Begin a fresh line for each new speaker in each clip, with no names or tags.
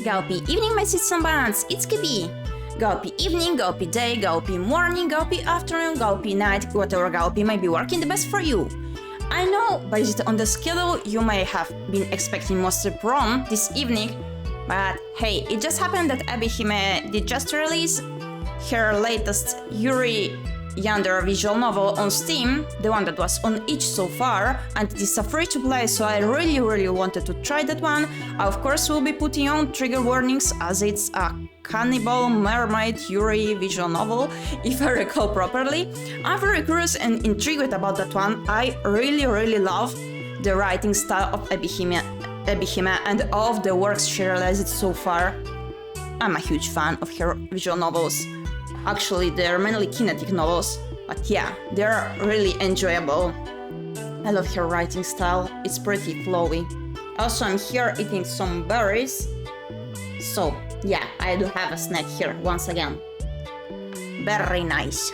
Gyepi evening, my sisters and bands, it's Gyepi. Gyepi evening, Gyepi day, Gyepi morning, Gyepi afternoon, Gyepi night, whatever Gyepi may be working the best for you. I know, based on the schedule, you may have been expecting Monster Prom this evening, but hey, it just happened that ᴄᴏᴍᴍᴜ did just release her latest ᴄᴏᴍᴜᴜ visual novel on Steam, the one that was on itch so far, and it is a free-to-play, so I really wanted to try that one. I of course will be putting on trigger warnings as it's a cannibal mermaid Yuri visual novel, if I recall properly. I'm very curious and intrigued about that one. I really love the writing style of ᴄᴏᴍᴜᴜ and of the works she realized so far. I'm a huge fan of her visual novels. Actually, they're mainly kinetic novels, but yeah, they're really enjoyable. I love her writing style, it's pretty flowy. Also, I'm here eating some berries. So, yeah, I do have a snack here once again. Very nice.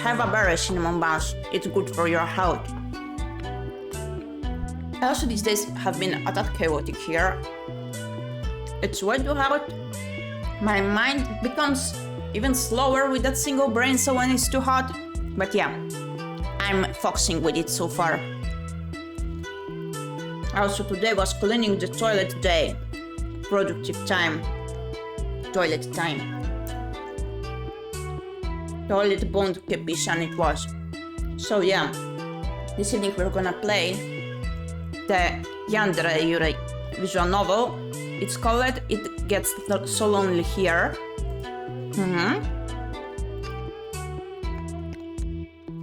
Have a berry cinnamon buns, it's good for your health. I also these days have been a tad chaotic here. It's way too hot. My mind becomes even slower with that single brain cell when it's too hot. But yeah, I'm focusing with it so far. Also today was cleaning the toilet day. Productive time. Toilet time. Toilet bond kepishan it was. So yeah, this evening we're gonna play the ᴄᴏᴍᴜᴜ visual novel. It's called It Gets So Lonely Here.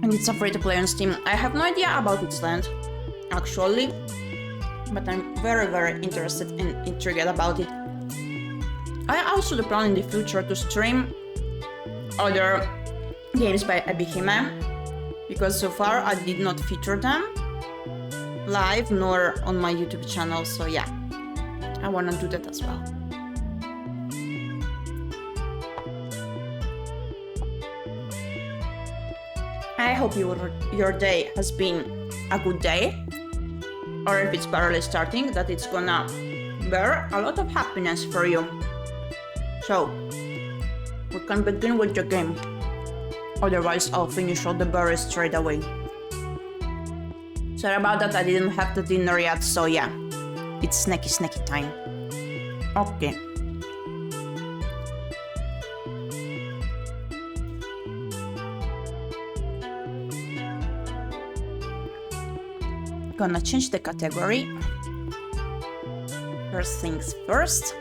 And it's a free-to-play on Steam. I have no idea about its length, actually, but I'm very interested and intrigued about it. I also plan in the future to stream other games by ᴄᴏᴍᴜᴜ, because so far I did not feature them live nor on my YouTube channel, so yeah, I wanna do that as well. I hope your day has been a good day, or if it's barely starting, that it's gonna bear a lot of happiness for you. So, we can begin with the game. Otherwise, I'll finish all the berries straight away. Sorry about that, I didn't have the dinner yet, so yeah, it's snacky time. Okay. Gonna change the category. First things first.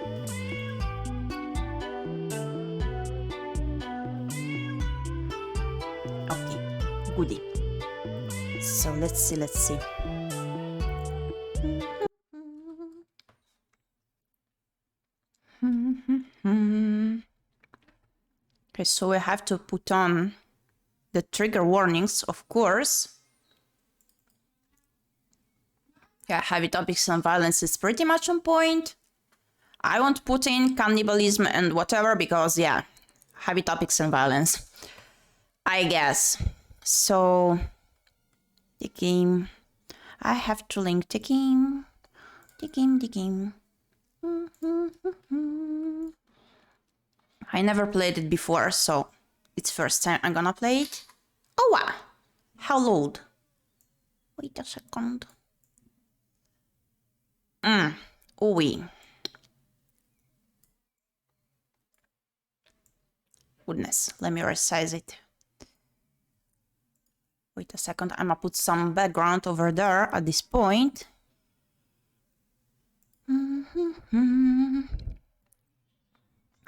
Okay, goodie. So let's see. Okay, so we have to put on the trigger warnings, of course. Yeah, heavy topics and violence is pretty much on point. I won't put in cannibalism and whatever because, yeah, heavy topics and violence, I guess. So, the game. I have to link the game. The game. I never played it before, so it's first time I'm gonna play it. Oh wow! How loud? Wait a second. Oui. Goodness, let me resize it. Wait a second, I'm gonna put some background over there at this point.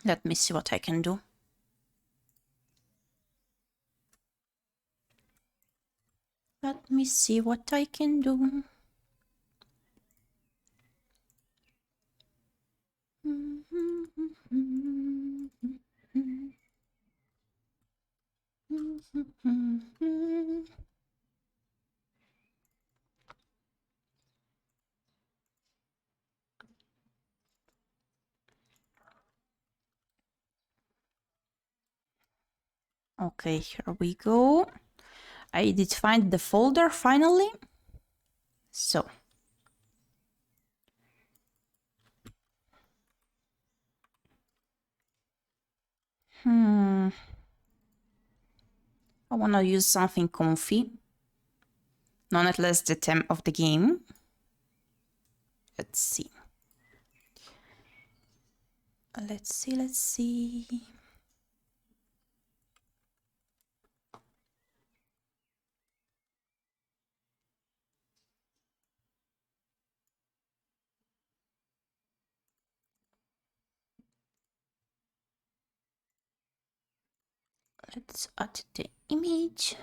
Let me see what I can do. Let me see what I can do. Okay, here we go. I did find the folder finally. So I want to use something comfy. Not less the theme of the game. Let's see. Let's see. Let's add the image.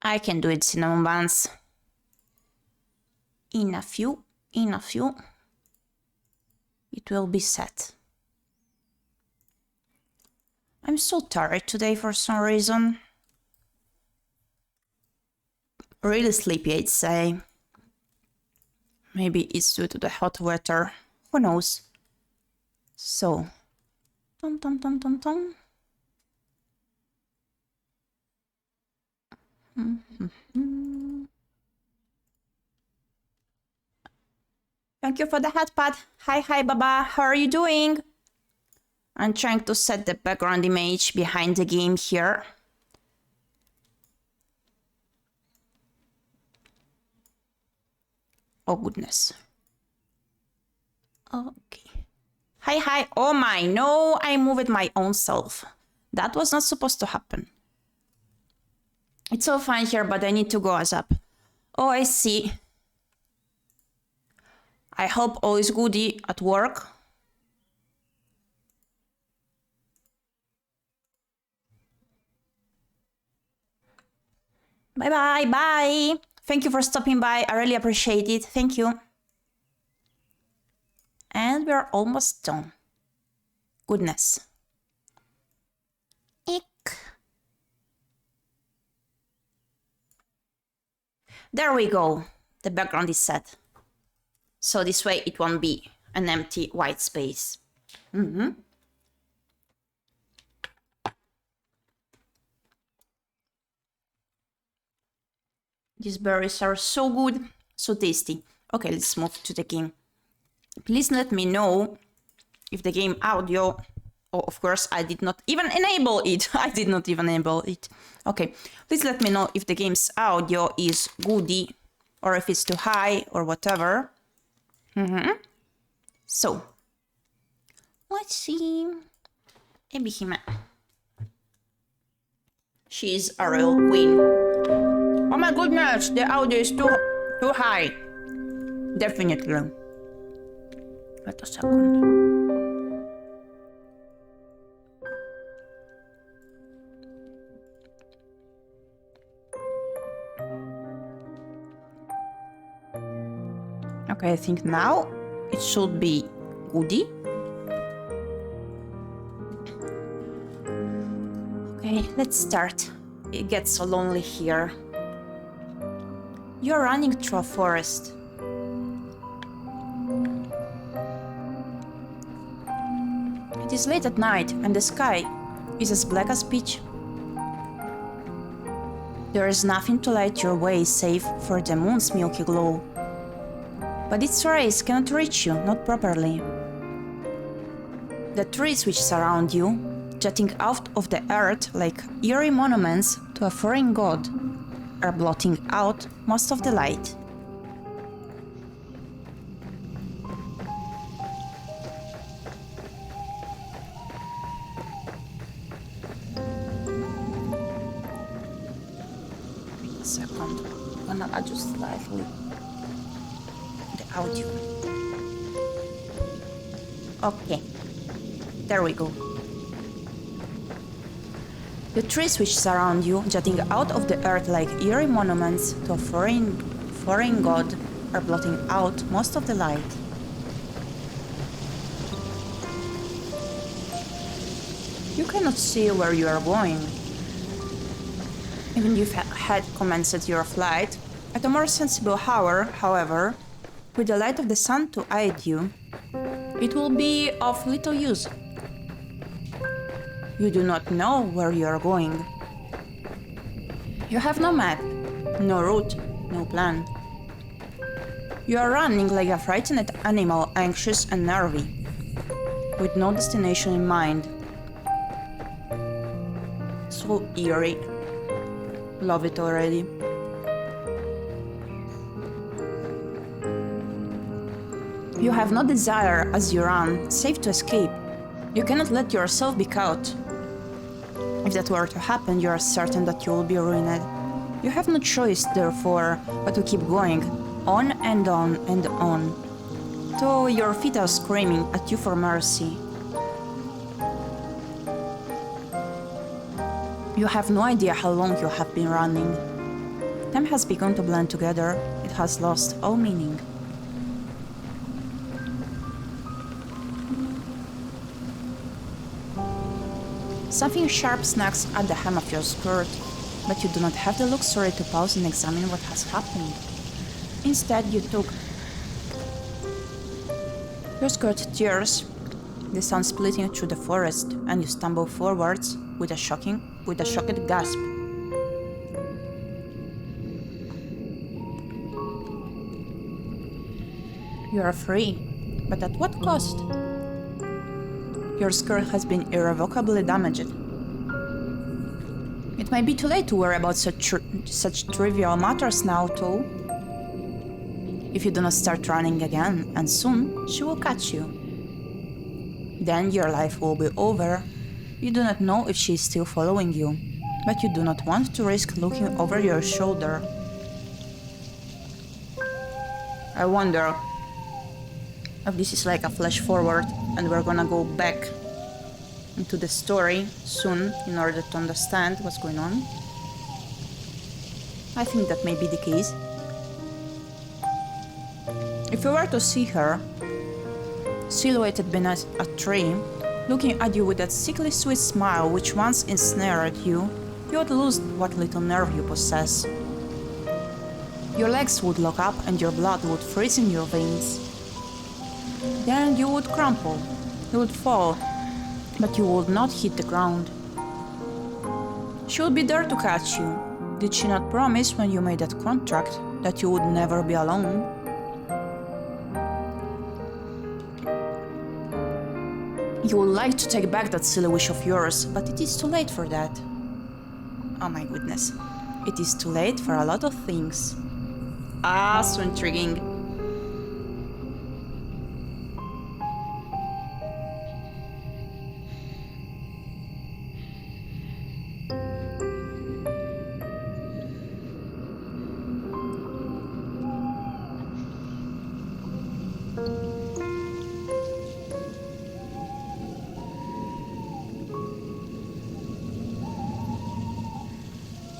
I can do it, cinnamon buns. In a few, it will be set. I'm so tired today for some reason. Really sleepy, I'd say. Maybe it's due to the hot weather. Who knows? So, tom tom tom tom tom. Thank you for the hat pad. Hi Baba, how are you doing? I'm trying to set the background image behind the game here. Oh goodness. Okay. Hi. Oh my, no, I moved my own self. That was not supposed to happen. It's all fine here, but I need to go ASAP. Oh, I see. I hope all is goody at work. Bye. Thank you for stopping by. I really appreciate it. Thank you. And we're almost done. Goodness. Eek. There we go. The background is set. So this way it won't be an empty white space. These berries are so good, so tasty. Okay, let's move to the game. Please let me know if the game audio... Oh, of course, I did not even enable it. I did not even enable it. Okay, please let me know if the game's audio is goody or if it's too high or whatever. So, let's see. Ebihime. She's a real queen. Oh my goodness, the audio is too high. Definitely. Wait a second. Okay, I think now it should be goody. Okay, let's start. It gets so lonely here. You're running through a forest. It is late at night and the sky is as black as pitch. There is nothing to light your way save for the moon's milky glow. But its rays cannot reach you, not properly. The trees which surround you, jutting out of the earth like eerie monuments to a foreign god, are blotting out most of the light. Wait a second, I'm gonna adjust slightly the audio. Okay, there we go. The trees which surround you, jutting out of the earth like eerie monuments to a foreign god, are blotting out most of the light. You cannot see where you are going. Even if you had commenced your flight at a more sensible hour, however, with the light of the sun to aid you, it will be of little use. You do not know where you are going. You have no map, No route, no plan. You are running like a frightened animal, anxious and nervy, with no destination in mind. So eerie. Love it already. You have no desire as you run, safe to escape. You cannot let yourself be caught. If that were to happen, you are certain that you will be ruined. You have no choice, therefore, but to keep going, on and on and on, till your feet are screaming at you for mercy. You have no idea how long you have been running. Time has begun to blend together. It has lost all meaning. Something sharp snags at the hem of your skirt, but you do not have the luxury to pause and examine what has happened. Instead, you took. Your skirt tears, the sun splitting through the forest, and you stumble forwards with a shocked gasp. You are free, but at what cost? Your skirt has been irrevocably damaged. It might be too late to worry about such trivial matters now, too. If you do not start running again, and soon, she will catch you. Then your life will be over. You do not know if she is still following you, but you do not want to risk looking over your shoulder. I wonder if this is like a flash forward and we're gonna go back into the story soon in order to understand what's going on. I think that may be the case. If you were to see her, silhouetted beneath a tree, looking at you with that sickly sweet smile which once ensnared you, you would lose what little nerve you possess. Your legs would lock up and your blood would freeze in your veins. Then you would crumple, you would fall, but you would not hit the ground. She would be there to catch you. Did she not promise when you made that contract that you would never be alone? You would like to take back that silly wish of yours, but it is too late for that. Oh my goodness. It is too late for a lot of things. Ah, so intriguing.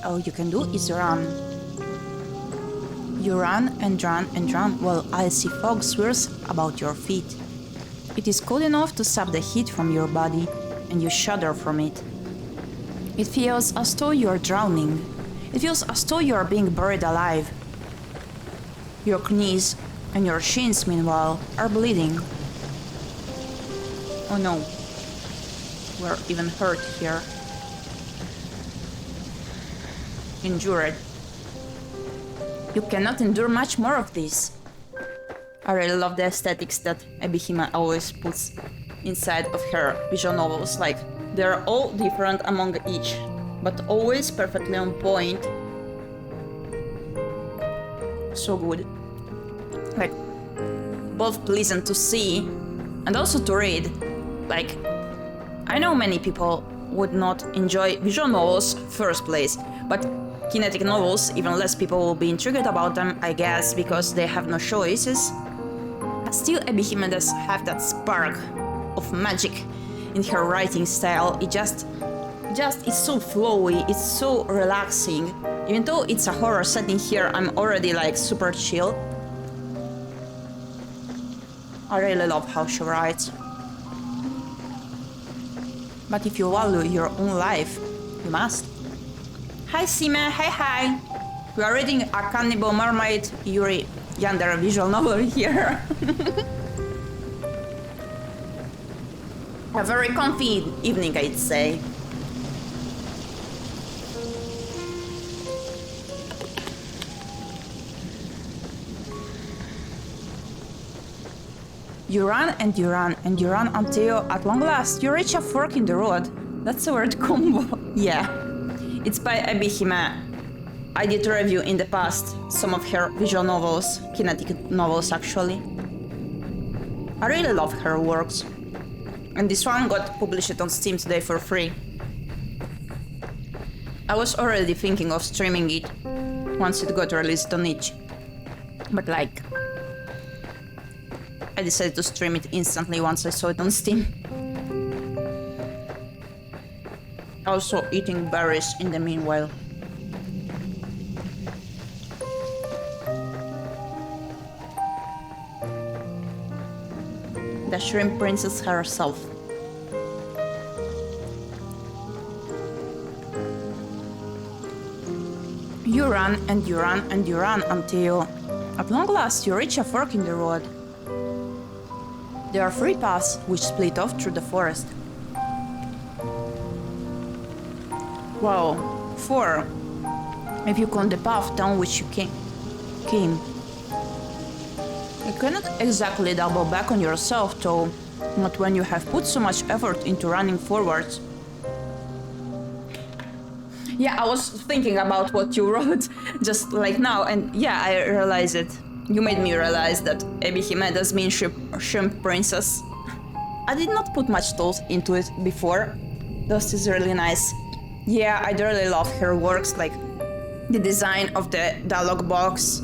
All you can do is run. You run and run and run while icy fog swirls about your feet. It is cold enough to sap the heat from your body, and you shudder from it. It feels as though you are drowning. It feels as though you are being buried alive. Your knees and your shins, meanwhile, are bleeding. Oh no, we're even hurt here. Endured. You cannot endure much more of this. I really love the aesthetics that ᴄᴏᴍᴍᴜ always puts inside of her visual novels. Like, they're all different among each, but always perfectly on point. So good. Like, both pleasant to see and also to read. Like, I know many people would not enjoy visual novels first place, but kinetic novels, even less people will be intrigued about them, I guess, because they have no choices. But still, ᴄᴏᴍᴜ does have that spark of magic in her writing style. It just is so flowy, it's so relaxing. Even though it's a horror setting here, I'm already like super chill. I really love how she writes. But if you value your own life, you must. Hi Sime, hi. We are reading a Cannibal Mermaid Yuri Yandere visual novel here. A very comfy evening, I'd say. You run and you run and you run until, at long last, you reach a fork in the road. That's a weird combo. Yeah. It's by ᴄᴏᴍᴍᴜ. I did a review in the past, some of her visual novels, kinetic novels actually. I really love her works. And this one got published on Steam today for free. I was already thinking of streaming it once it got released on itch. But like, I decided to stream it instantly once I saw it on Steam. Also eating berries in the meanwhile. The shrimp princess herself. You run and you run and you run until, at long last, you reach a fork in the road. There are 3 paths which split off through the forest. Wow, 4. If you count the path down which you came. You cannot exactly double back on yourself, though, not when you have put so much effort into running forwards. Yeah, I was thinking about what you wrote just like now, and yeah, I realized it. You made me realize that ᴄᴏᴍᴍᴜ does mean shrimp princess. I did not put much thought into it before. This is really nice. Yeah, I really love her works, like the design of the dialogue box,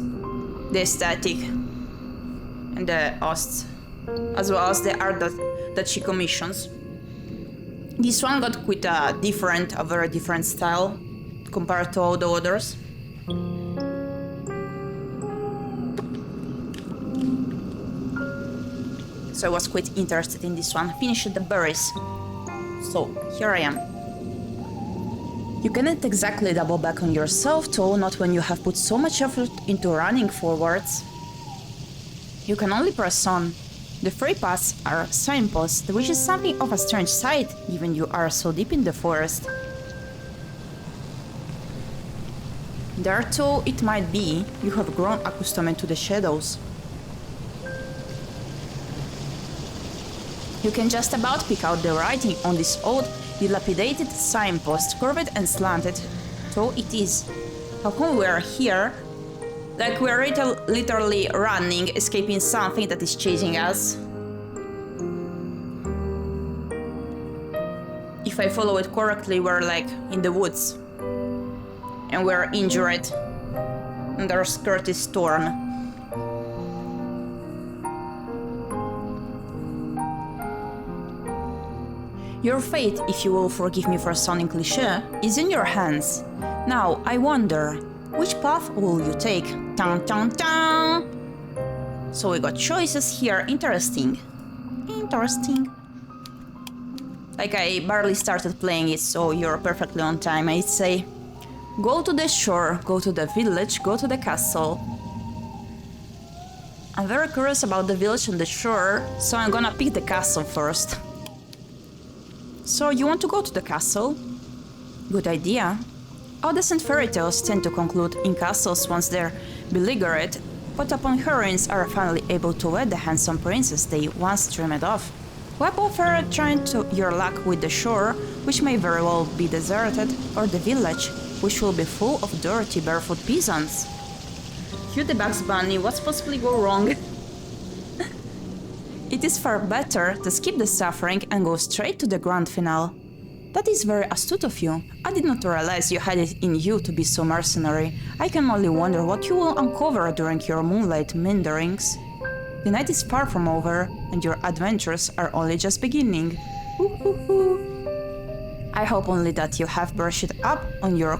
the aesthetic, and the hosts, as well as the art that she commissions. This one got quite a very different style compared to all the others. So I was quite interested in this one. Finished the berries. So here I am. You cannot exactly double back on yourself, though, not when you have put so much effort into running forwards. You can only press on. The 3 paths are signposts, which is something of a strange sight, given you are so deep in the forest. There too, it might be, you have grown accustomed to the shadows. You can just about pick out the writing on this old, dilapidated signpost, curved and slanted, though it is. How come we are here? Like we are literally running, escaping something that is chasing us. If I follow it correctly, we're like in the woods. And we're injured. And our skirt is torn. Your fate, if you will forgive me for sounding cliché, is in your hands. Now, I wonder, which path will you take? Dun, dun, dun. So we got choices here. Interesting. Interesting. Like, I barely started playing it, so you're perfectly on time, I'd say. Go to the shore, go to the village, go to the castle. I'm very curious about the village and the shore, so I'm gonna pick the castle first. So you want to go to the castle? Good idea. Odyssean fairy tales tend to conclude in castles once they're beleaguered, but upon heroines are finally able to wed the handsome princess they once dreamed of. Why bother trying your luck with the shore, which may very well be deserted, or the village, which will be full of dirty barefoot peasants? Cue the Bugs Bunny, what's possibly go wrong? It is far better to skip the suffering and go straight to the grand finale. That is very astute of you. I did not realize you had it in you to be so mercenary. I can only wonder what you will uncover during your moonlight meanderings. The night is far from over, and your adventures are only just beginning. I hope only that you have brushed up on your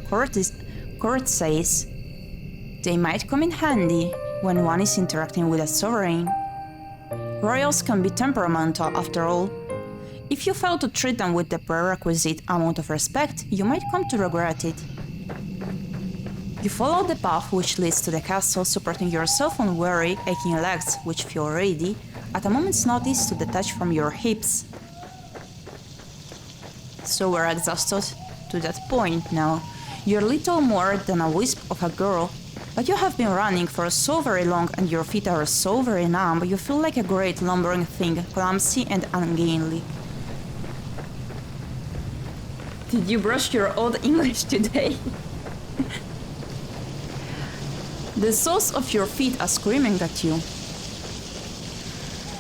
courtesies. They might come in handy when one is interacting with a sovereign. Royals can be temperamental, after all. If you fail to treat them with the prerequisite amount of respect, you might come to regret it. You follow the path which leads to the castle, supporting yourself on weary, aching legs which feel ready, at a moment's notice, to detach from your hips. So we're exhausted to that point now. You're little more than a wisp of a girl, But you have been running for so very long and your feet are so very numb, you feel like a great lumbering thing, clumsy and ungainly. Did you brush your old English today? The soles of your feet are screaming at you.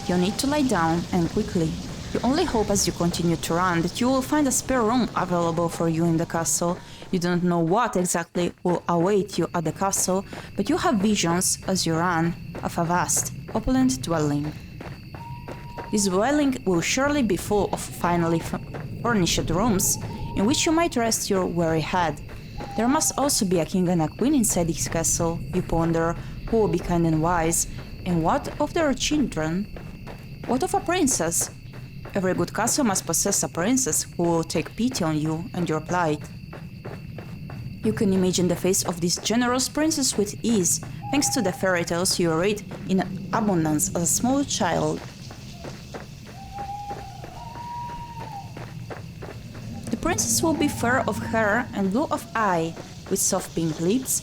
You need to lie down, and quickly. You only hope as you continue to run that you will find a spare room available for you in the castle. You don't know what exactly will await you at the castle, but you have visions as you run of a vast, opulent dwelling. This dwelling will surely be full of finely furnished rooms in which you might rest your weary head. There must also be a king and a queen inside this castle. You ponder who will be kind and wise, and what of their children? What of a princess? Every good castle must possess a princess who will take pity on you and your plight. You can imagine the face of this generous princess with ease, thanks to the fairy tales you read in abundance as a small child. The princess will be fair of hair and blue of eye, with soft pink lips,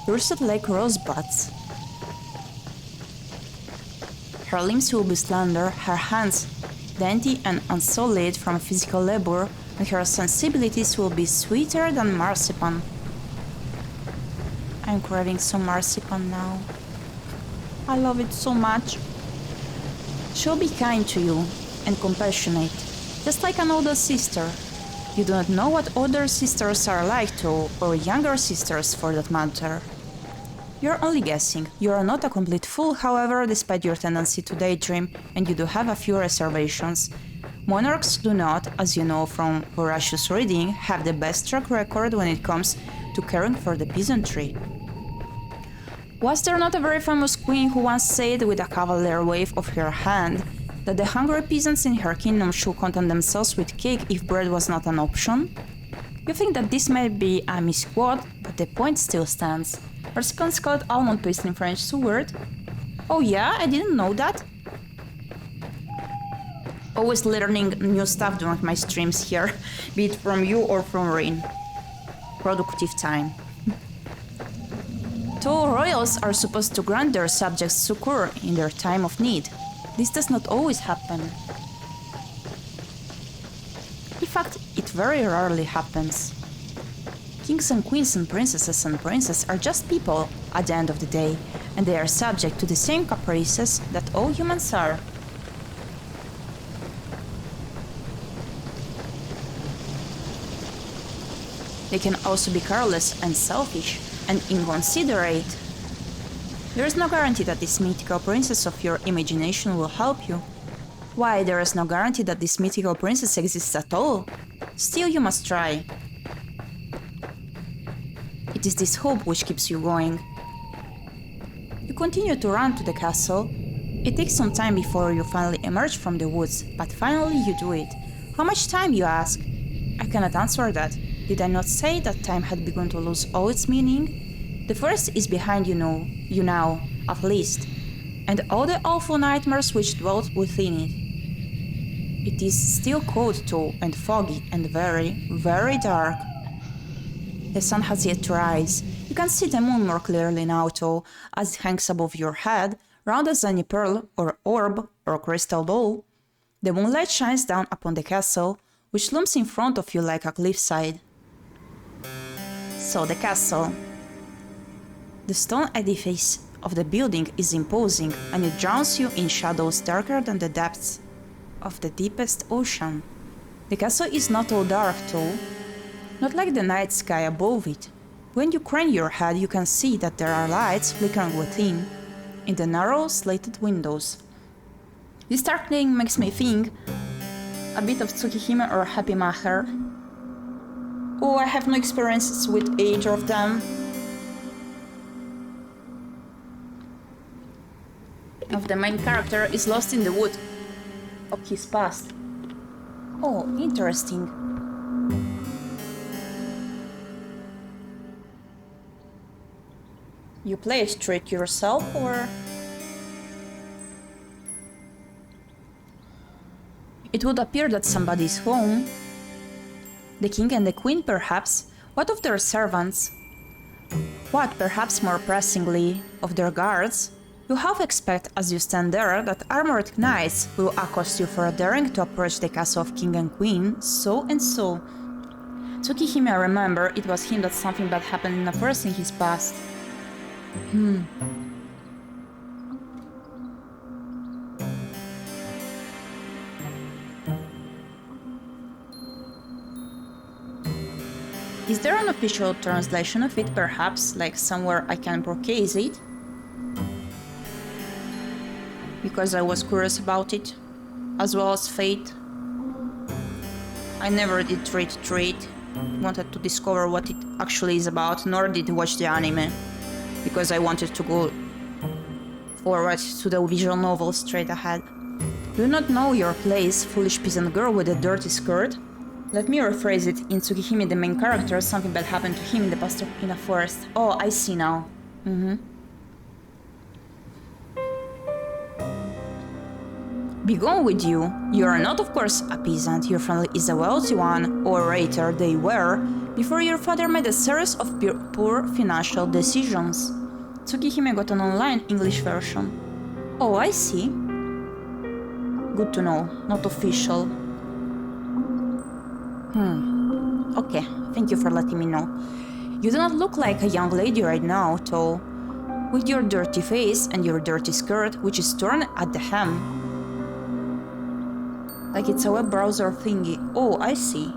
pierced like rosebuds. Her limbs will be slender, her hands dainty and unsullied from physical labor, and her sensibilities will be sweeter than marzipan. I'm craving some marzipan now. I love it so much. She'll be kind to you and compassionate, just like an older sister. You do not know what older sisters are like too, or younger sisters for that matter. You're only guessing. You are not a complete fool, however, despite your tendency to daydream, and you do have a few reservations. Monarchs do not, as you know from voracious reading, have the best track record when it comes to caring for the peasantry. Was there not a very famous queen who once said, with a cavalier wave of her hand, that the hungry peasants in her kingdom should content themselves with cake if bread was not an option? You think that this may be a misquote, but the point still stands. Persicons called almond paste in French, so weird. Oh yeah, I didn't know that. Always learning new stuff during my streams here, be it from you or from Rain. Productive time. Tall royals are supposed to grant their subjects succor in their time of need. This does not always happen. In fact, it very rarely happens. Kings and queens and princesses are just people at the end of the day, and they are subject to the same caprices that all humans are. They can also be careless and selfish and inconsiderate. There is no guarantee that this mythical princess of your imagination will help you. Why, there is no guarantee that this mythical princess exists at all. Still, you must try. It is this hope which keeps you going. You continue to run to the castle. It takes some time before you finally emerge from the woods, but finally you do it. How much time, you ask? I cannot answer that. Did I not say that time had begun to lose all its meaning? The forest is behind you now, at least, and all the awful nightmares which dwelt within it. It is still cold too, and foggy, and very, very dark. The sun has yet to rise. You can see the moon more clearly now too, as it hangs above your head, round as any pearl, or orb, or crystal ball. The moonlight shines down upon the castle, which looms in front of you like a cliffside. So the castle. The stone edifice of the building is imposing, and it drowns you in shadows darker than the depths of the deepest ocean. The castle is not all dark too, not like the night sky above it. When you crane your head, you can see that there are lights flickering within, in the narrow slated windows. This darkening makes me think a bit of Tsukihime or Happy Macher. Oh, I have no experiences with either of them. Of the main character is lost in the wood of his past. Oh, interesting. You play a trick yourself, or? It would appear that somebody is home. The king and the queen, perhaps. What of their servants? What, perhaps more pressingly, of their guards? You half expect as you stand there that armored knights will accost you for daring to approach the castle of king and queen, so and so. Tsukihime, remember, it was him that something bad happened in a purse in his past. Is there an official translation of it, perhaps, like somewhere I can purchase it? Because I was curious about it, as well as Fate. I never did treat, wanted to discover what it actually is about, nor did watch the anime, because I wanted to go forward to the visual novel straight ahead. Do you not know your place, foolish peasant girl with a dirty skirt? Let me rephrase it. In Tsukihime, the main character, something bad happened to him in the past in a forest. Oh, I see now. Be gone with you. You are not, of course, a peasant. Your family is a wealthy one, or rather, they were, before your father made a series of poor financial decisions. Tsukihime got an online English version. Oh, I see. Good to know. Not official. Okay, thank you for letting me know. You do not look like a young lady right now, though. With your dirty face and your dirty skirt, which is torn at the hem. Like it's a web browser thingy. Oh, I see.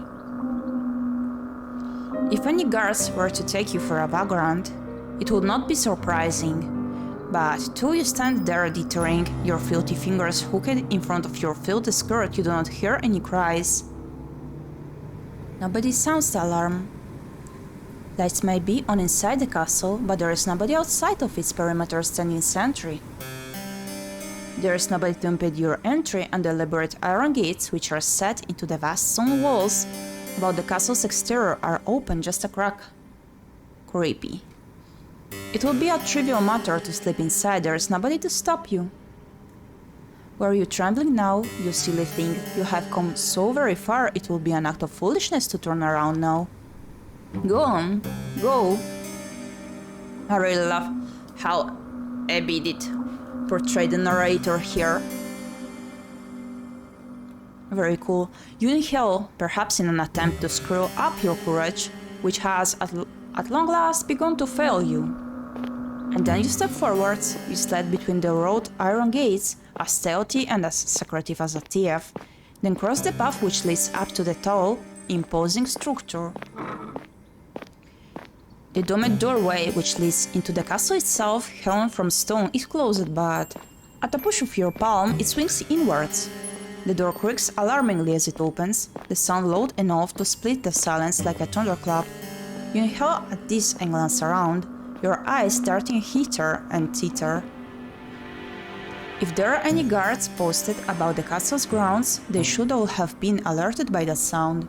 If any guards were to take you for a vagrant, it would not be surprising. But till you stand there deterring, your filthy fingers hooked in front of your filthy skirt, you do not hear any cries. Nobody sounds the alarm. Lights may be on inside the castle, but there is nobody outside of its perimeter standing sentry. There is nobody to impede your entry, and the elaborate iron gates, which are set into the vast stone walls about the castle's exterior, are open just a crack. Creepy. It would be a trivial matter to sleep inside, there is nobody to stop you. Were you trembling now, you silly thing? You have come so very far, it will be an act of foolishness to turn around now. Go on, go. I really love how Abby did portray the narrator here. Very cool. You inhale, perhaps in an attempt to screw up your courage, which has at long last begun to fail you. And then you step forwards, you slide between the wrought iron gates, as stealthy and as secretive as a thief, then cross the path which leads up to the tall, imposing structure. The domed doorway which leads into the castle itself, hewn from stone, is closed, but at a push of your palm it swings inwards. The door creaks alarmingly as it opens, the sound loud enough to split the silence like a thunderclap. You inhale at this and glance around, your eyes darting hither and thither. If there are any guards posted about the castle's grounds, they should all have been alerted by that sound.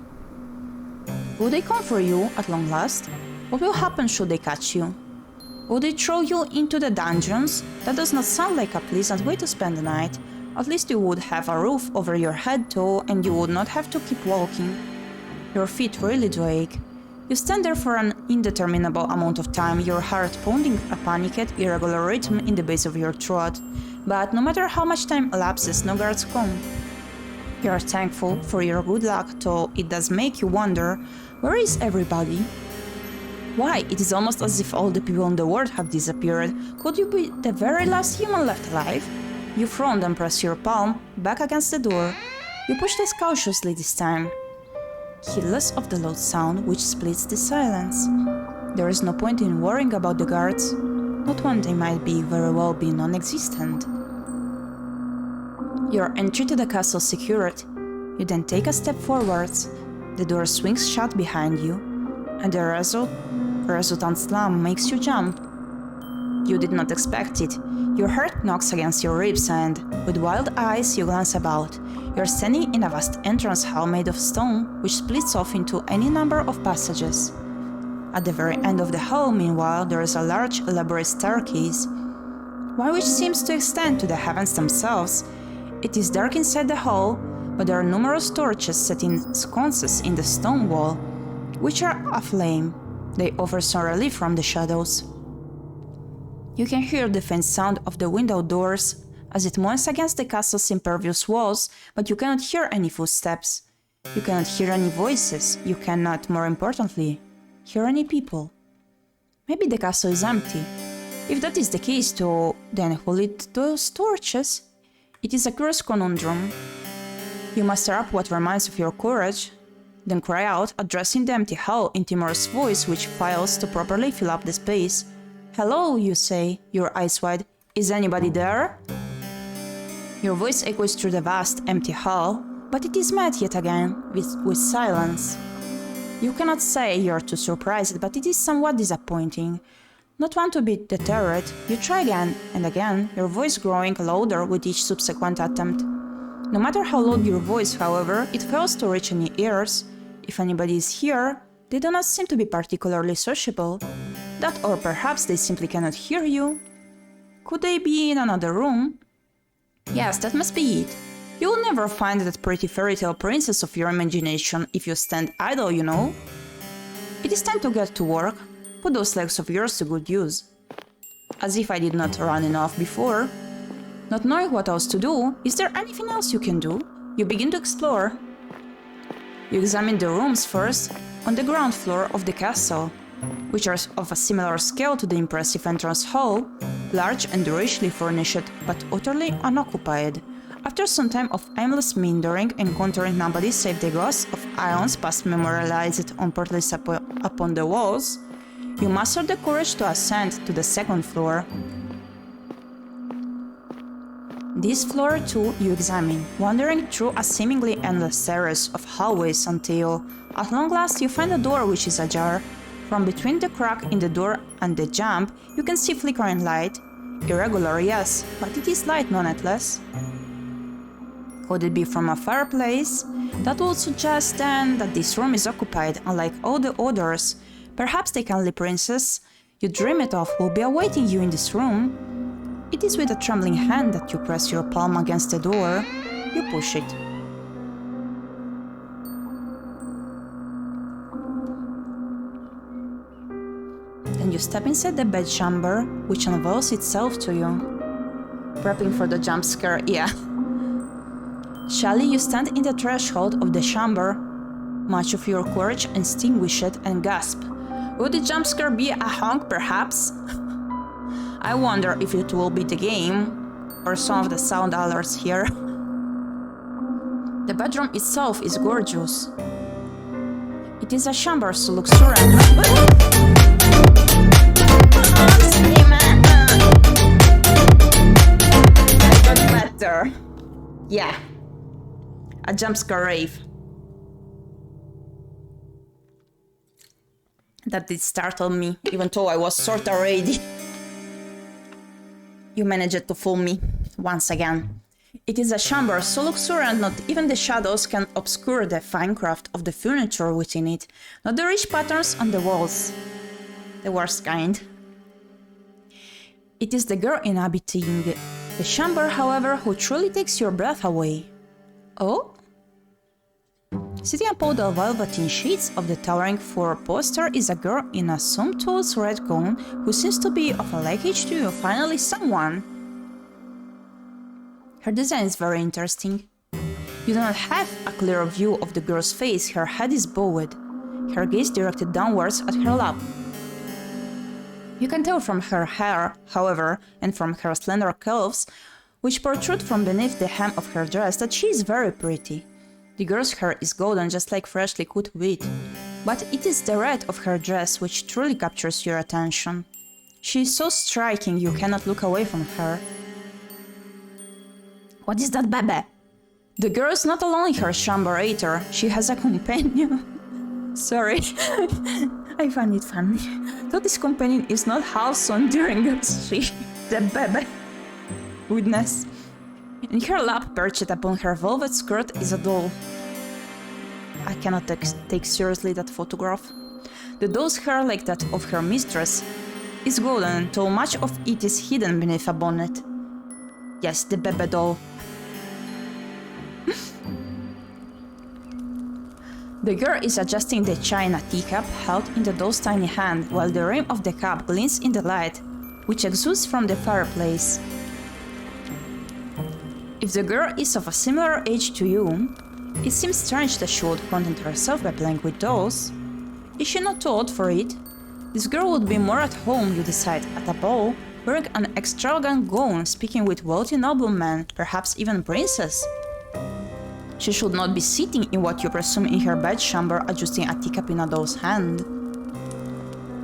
Will they come for you at long last? What will happen should they catch you? Will they throw you into the dungeons? That does not sound like a pleasant way to spend the night. At least you would have a roof over your head though, and you would not have to keep walking. Your feet really do ache. You stand there for an indeterminable amount of time, your heart pounding a panicked, irregular rhythm in the base of your throat. But no matter how much time elapses, no guards come. You are thankful for your good luck, though it does make you wonder, where is everybody? Why, it is almost as if all the people in the world have disappeared. Could you be the very last human left alive? You frown and press your palm back against the door. You push less cautiously this time, heedless of the loud sound which splits the silence. There is no point in worrying about the guards, not when they might very well be non-existent. Your entry to the castle secured. You then take a step forwards. The door swings shut behind you, and the resultant slam makes you jump. You did not expect it. Your heart knocks against your ribs and, with wild eyes, you glance about. You're standing in a vast entrance hall made of stone, which splits off into any number of passages. At the very end of the hall, meanwhile, there is a large, elaborate staircase, one which seems to extend to the heavens themselves. It is dark inside the hall, but there are numerous torches set in sconces in the stone wall, which are aflame. They offer some relief from the shadows. You can hear the faint sound of the window doors as it moans against the castle's impervious walls, but you cannot hear any footsteps. You cannot hear any voices. You cannot, more importantly, hear any people. Maybe the castle is empty. If that is the case too, then who lit those torches? It is a curious conundrum. You muster up what remains of your courage, then cry out, addressing the empty hall in timorous voice which fails to properly fill up the space. "Hello," you say, your eyes wide. "Is anybody there?" Your voice echoes through the vast, empty hall, but it is met yet again with silence. You cannot say you are too surprised, but it is somewhat disappointing. Not one to be deterred, you try again and again, your voice growing louder with each subsequent attempt. No matter how loud your voice, however, it fails to reach any ears. If anybody is here, they do not seem to be particularly sociable. That, or perhaps they simply cannot hear you. Could they be in another room? Yes, that must be it. You will never find that pretty fairy tale princess of your imagination if you stand idle, you know. It is time to get to work. Put those legs of yours to good use. As if I did not run enough before. Not knowing what else to do, is there anything else you can do? You begin to explore. You examine the rooms first, on the ground floor of the castle, which are of a similar scale to the impressive entrance hall, large and richly furnished, but utterly unoccupied. After some time of aimless meandering, encountering nobody save the ghosts of ions past memorialized on portals upon the walls, you muster the courage to ascend to the second floor. This floor too you examine, wandering through a seemingly endless series of hallways until, at long last, you find a door which is ajar. From between the crack in the door and the jamb, you can see flickering light. Irregular, yes, but it is light nonetheless. Could it be from a fireplace? That would suggest then that this room is occupied, unlike all the others. Perhaps the kindly princess you dream it of will be awaiting you in this room. It is with a trembling hand that you press your palm against the door. You push it. Then you step inside the bedchamber, which unveils itself to you. Prepping for the jump scare, yeah. Shyly you stand in the threshold of the chamber, much of your courage extinguished, and gasp. Would the jump scare be a honk, perhaps? I wonder if it will be the game, or some of the sound alerts here. The bedroom itself is gorgeous. It is a chamber so luxuriant. That got better. Yeah. A jumpscare rave. That did startle me, even though I was sorta ready. You managed to fool me, once again. It is a chamber so luxuriant not even the shadows can obscure the fine craft of the furniture within it, not the rich patterns on the walls. The worst kind. It is the girl inhabiting the chamber, however, who truly takes your breath away. Oh? Sitting upon the velveteen sheets of the towering four-poster is a girl in a sumptuous red gown who seems to be of a like age to you, finally someone. Her design is very interesting. You do not have a clear view of the girl's face, her head is bowed, her gaze directed downwards at her lap. You can tell from her hair, however, and from her slender calves, which protrude from beneath the hem of her dress, that she is very pretty. The girl's hair is golden, just like freshly cut wheat, but it is the red of her dress which truly captures your attention. She is so striking you cannot look away from her. What is that, Bebe? The girl is not alone in her chamber either, she has a companion. Sorry, I find it funny. Though this companion is not half so endearing as she, the Bebe. Goodness. In her lap, perched upon her velvet skirt, is a doll. I cannot take seriously that photograph. The doll's hair, like that of her mistress, is golden, though much of it is hidden beneath a bonnet. Yes, the Bebe doll. The girl is adjusting the china teacup held in the doll's tiny hand, while the rim of the cup glints in the light. which exudes from the fireplace. If the girl is of a similar age to you, it seems strange that she would content herself by playing with dolls. Is she not too old for it? This girl would be more at home, you decide, at a ball, wearing an extravagant gown, speaking with wealthy noblemen, perhaps even princes. She should not be sitting in what you presume in her bedchamber, adjusting a teacup in a doll's hand.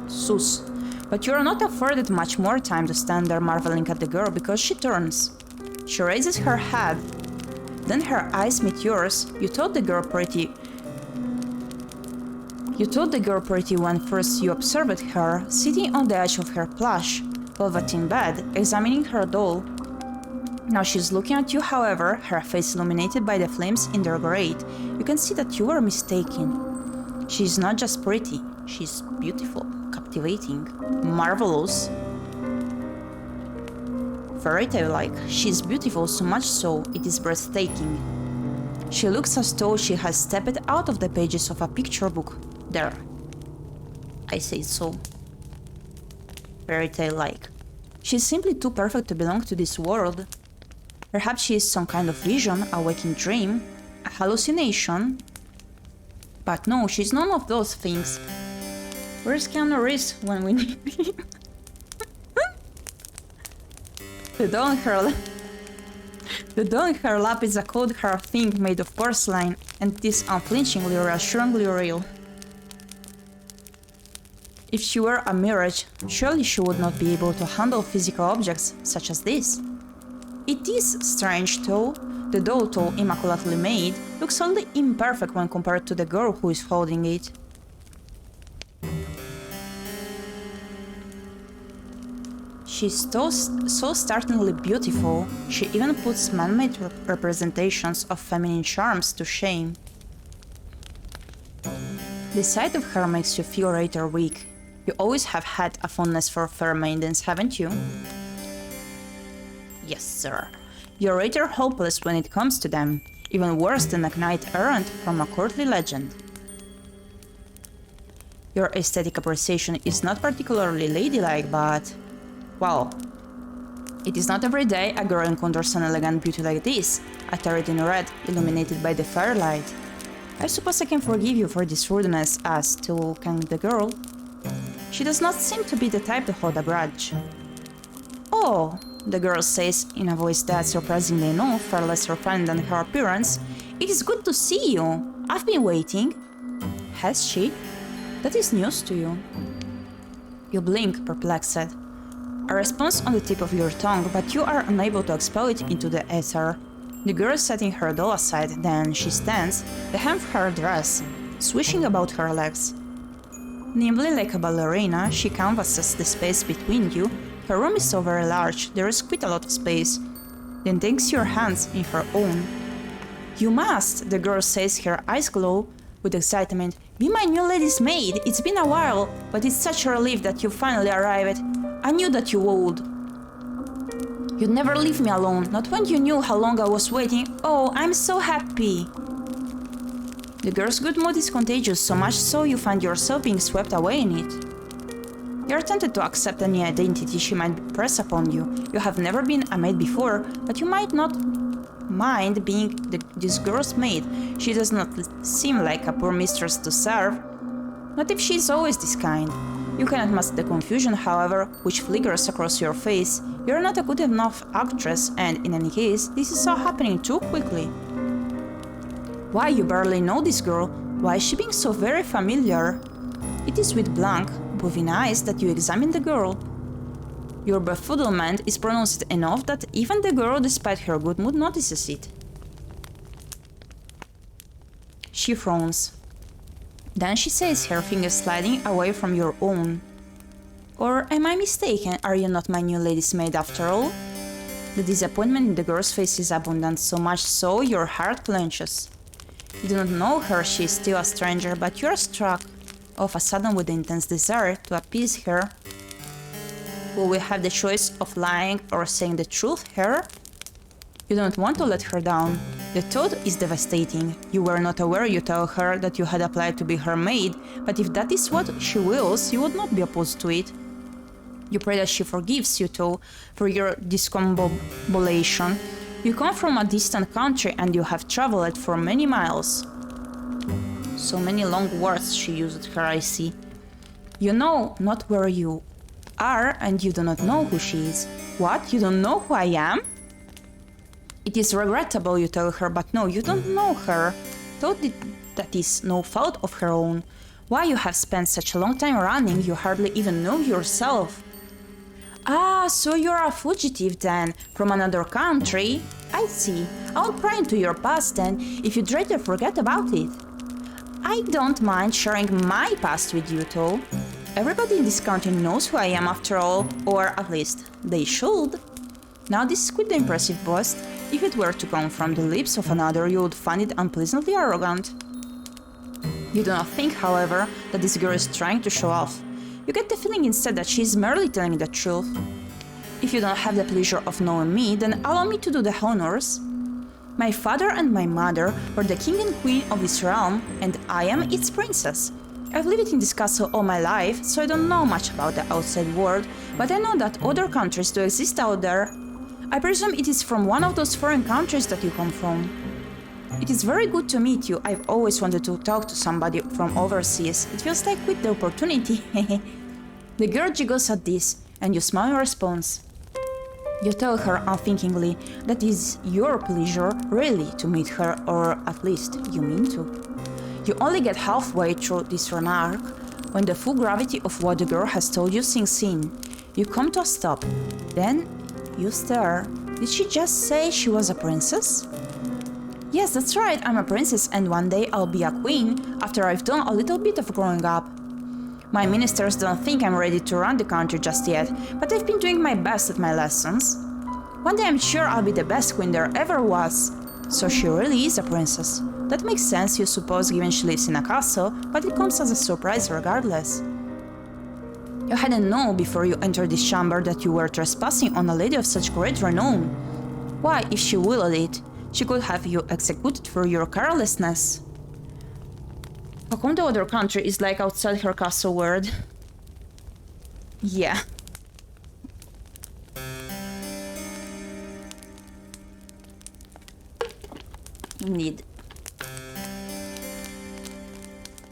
Sus. But you are not afforded much more time to stand there marveling at the girl because she turns. She raises her head. Then her eyes meet yours. You thought the girl pretty when first you observed her, sitting on the edge of her plush, velveteen bed, examining her doll. Now she's looking at you, however, her face illuminated by the flames in their grate. You can see that you were mistaken. She's not just pretty, she's beautiful, captivating, marvelous. Fairy tale-like, she's beautiful, so much so, it is breathtaking. She looks as though she has stepped out of the pages of a picture book. There. I say so. Fairy tale-like. She's simply too perfect to belong to this world. Perhaps she is some kind of vision, a waking dream, a hallucination. But no, she's none of those things. Where's Keanu Reeves when we need him? The doll in her lap is a cold hard thing made of porcelain, and it is unflinchingly, reassuringly real. If she were a mirage, surely she would not be able to handle physical objects such as this. It is strange, though. The doll, though immaculately made, looks only imperfect when compared to the girl who is holding it. She's so startlingly beautiful, she even puts man-made representations of feminine charms to shame. The sight of her makes you feel rather weak. You always have had a fondness for fair maidens, haven't you? Yes, sir. You're rather hopeless when it comes to them, even worse than a knight-errant from a courtly legend. Your aesthetic appreciation is not particularly ladylike, but... well, it is not every day a girl encounters an elegant beauty like this, attired in red, illuminated by the firelight. I suppose I can forgive you for this rudeness, as still can the girl. She does not seem to be the type to hold a grudge. Oh, the girl says in a voice that, surprisingly enough, far less refined than her appearance, it is good to see you. I've been waiting. Has she? That is news to you. You blink, perplexed. A response on the tip of your tongue, but you are unable to expel it into the ether. The girl is setting her doll aside, then she stands, the hem of her dress, swishing about her legs. Nimbly like a ballerina, she canvasses the space between you. Her room is so very large, there is quite a lot of space. Then takes your hands in her own. You must, the girl says, her eyes glow with excitement. Be my new lady's maid. It's been a while, but it's such a relief that you finally arrived. I knew that you would. You'd never leave me alone, not when you knew how long I was waiting. Oh, I'm so happy. The girl's good mood is contagious, so much so you find yourself being swept away in it. You're tempted to accept any identity she might press upon you. You have never been a maid before, but you might not mind being this girl's maid. She does not seem like a poor mistress to serve. Not if she is always this kind. You cannot mask the confusion, however, which flickers across your face. You're not a good enough actress, and in any case, this is all happening too quickly. Why, you barely know this girl. Why is she being so very familiar? It is with blank, moving eyes that you examine the girl. Your befuddlement is pronounced enough that even the girl, despite her good mood, notices it. She frowns. Then she says, her fingers sliding away from your own. Or am I mistaken? Are you not my new lady's maid after all? The disappointment in the girl's face is abundant, so much so your heart clenches. You do not know her, she is still a stranger, but you are struck of a sudden with the intense desire to appease her. Will we have the choice of lying or saying the truth here? You don't want to let her down. The thought is devastating. You were not aware you tell her that you had applied to be her maid, but if that is what she wills, you would not be opposed to it. You pray that she forgives you too for your discombobulation. You come from a distant country and you have traveled for many miles. So many long words she used her, I see. You know not where you are and you do not know who she is. What? You don't know who I am? It is regrettable, you tell her, but no, you don't know her. Though that is no fault of her own. Why you have spent such a long time running, you hardly even know yourself. Ah, so you're a fugitive then, from another country? I see. I won't pry into your past then, if you'd rather forget about it. I don't mind sharing my past with you, though. Everybody in this country knows who I am after all, or at least they should. Now this is quite the impressive boast. If it were to come from the lips of another, you would find it unpleasantly arrogant. You do not think, however, that this girl is trying to show off. You get the feeling instead that she is merely telling the truth. If you don't have the pleasure of knowing me, then allow me to do the honors. My father and my mother were the king and queen of this realm, and I am its princess. I've lived in this castle all my life, so I don't know much about the outside world, but I know that other countries do exist out there. I presume it is from one of those foreign countries that you come from. It is very good to meet you. I've always wanted to talk to somebody from overseas. It feels like with the opportunity. The girl jiggles at this, and you smile in response. You tell her unthinkingly that it is your pleasure really to meet her, or at least you mean to. You only get halfway through this remark when the full gravity of what the girl has told you sinks in. You come to a stop. Then you stare. Did she just say she was a princess? Yes, that's right, I'm a princess, and one day I'll be a queen after I've done a little bit of growing up. My ministers don't think I'm ready to run the country just yet, but I've been doing my best at my lessons. One day I'm sure I'll be the best queen there ever was. So she really is a princess. That makes sense, you suppose, given she lives in a castle, but it comes as a surprise regardless. You hadn't known before you entered this chamber that you were trespassing on a lady of such great renown. Why, if she willed it, she could have you executed for your carelessness. How come the other country is like outside her castle world? Yeah. Indeed.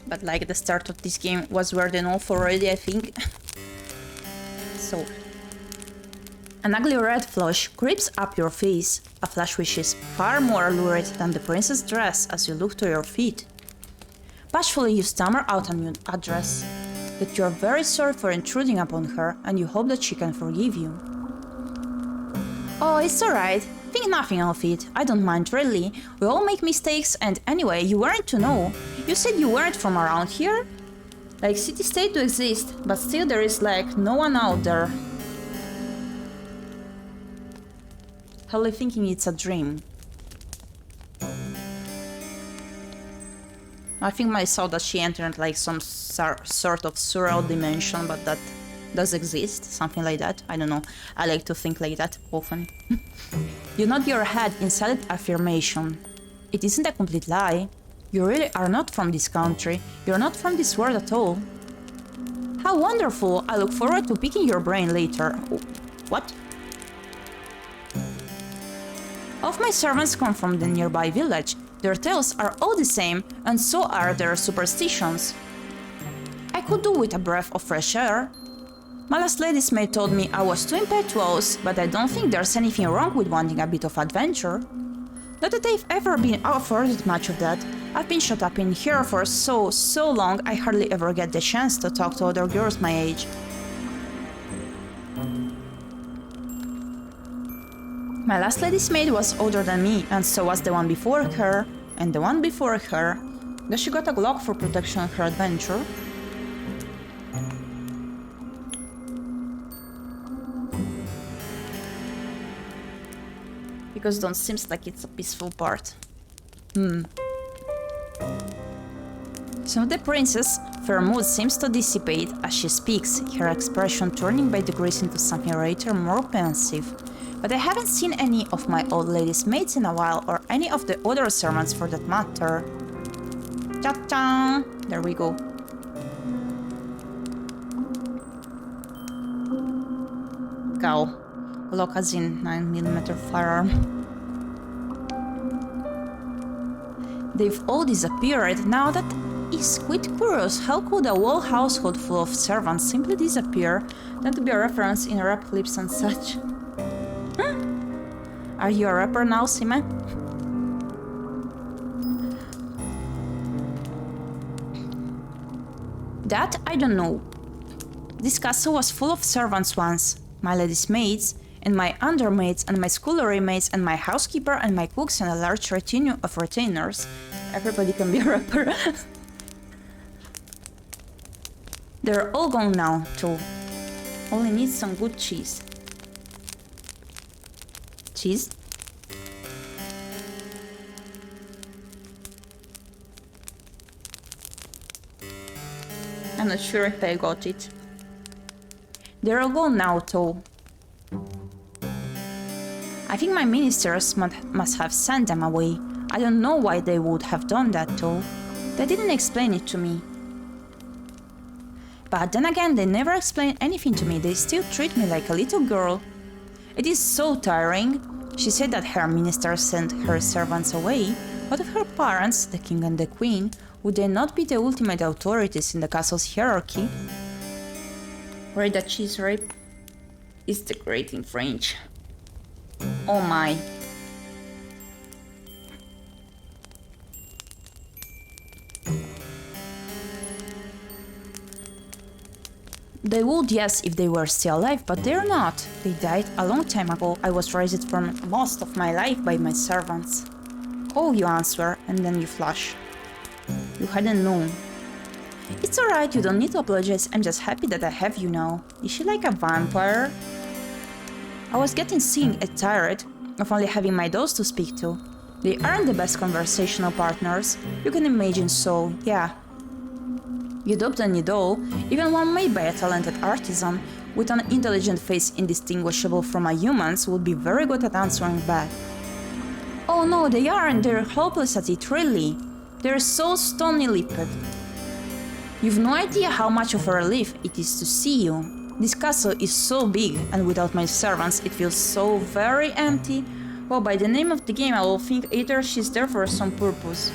But like the start of this game was weird enough already, I think. So. An ugly red flush creeps up your face, a flush which is far more lurid than the princess' dress as you look to your feet. Bashfully you stammer out a new address, that you are very sorry for intruding upon her and you hope that she can forgive you. Oh, it's alright. Think nothing of it. I don't mind really. We all make mistakes, and anyway, you weren't to know. You said you weren't from around here? Like, city-state do exist, but still there is like no one out there. Hardly thinking it's a dream. I think myself that she entered like some sort of surreal dimension, but that does exist, something like that. I don't know. I like to think like that often. You nod your head in silent affirmation. It isn't a complete lie. You really are not from this country. You're not from this world at all. How wonderful! I look forward to picking your brain later. What? All of my servants come from the nearby village. Their tales are all the same, and so are their superstitions. I could do with a breath of fresh air. My last lady's maid told me I was too impetuous, but I don't think there's anything wrong with wanting a bit of adventure. Not that I've ever been afforded much of that. I've been shut up in here for so long I hardly ever get the chance to talk to other girls my age. My last lady's maid was older than me, and so was the one before her, and the one before her. Does she got a Glock for protection of her adventure? Because don't seems like it's a peaceful part. So the princess' fair mood seems to dissipate as she speaks, her expression turning by degrees into something rather more pensive. But I haven't seen any of my old lady's maids in a while, or any of the other servants for that matter. Cha-cha! There we go. Lokazin 9mm firearm. They've all disappeared. Now that is quite curious. How could a whole household full of servants simply disappear? That would be a reference in rap clips and such. Huh? Are you a rapper now, Sime? That I don't know. This castle was full of servants once. My lady's maids, and my undermaids, and my scullery maids, and my housekeeper, and my cooks, and a large retinue of retainers. Everybody can be a rapper. They're all gone now, too. Only need some good cheese. Cheese? I'm not sure if I got it. They're all gone now, too. I think my ministers must have sent them away. I don't know why they would have done that, though. They didn't explain it to me. But then again, they never explain anything to me. They still treat me like a little girl. It is so tiring. She said that her ministers sent her servants away. What of her parents, the king and the queen? Would they not be the ultimate authorities in the castle's hierarchy? Read that cheese rape? It's the great in French. Oh my. They would, yes, if they were still alive, but they're not. They died a long time ago. I was raised for most of my life by my servants. Oh, you answer, and then you flush. You hadn't known. It's alright, you don't need to apologize. I'm just happy that I have you now. Is she like a vampire? I was getting sick and tired of only having my dolls to speak to. They aren't the best conversational partners. You can imagine, so, yeah. You adopt any doll, even one made by a talented artisan, with an intelligent face indistinguishable from a human's, would be very good at answering back. Oh no, they aren't. They're hopeless at it, really. They're so stony-lipped. You've no idea how much of a relief it is to see you. This castle is so big, and without my servants it feels so very empty. Well, by the name of the game I will think either she's there for some purpose.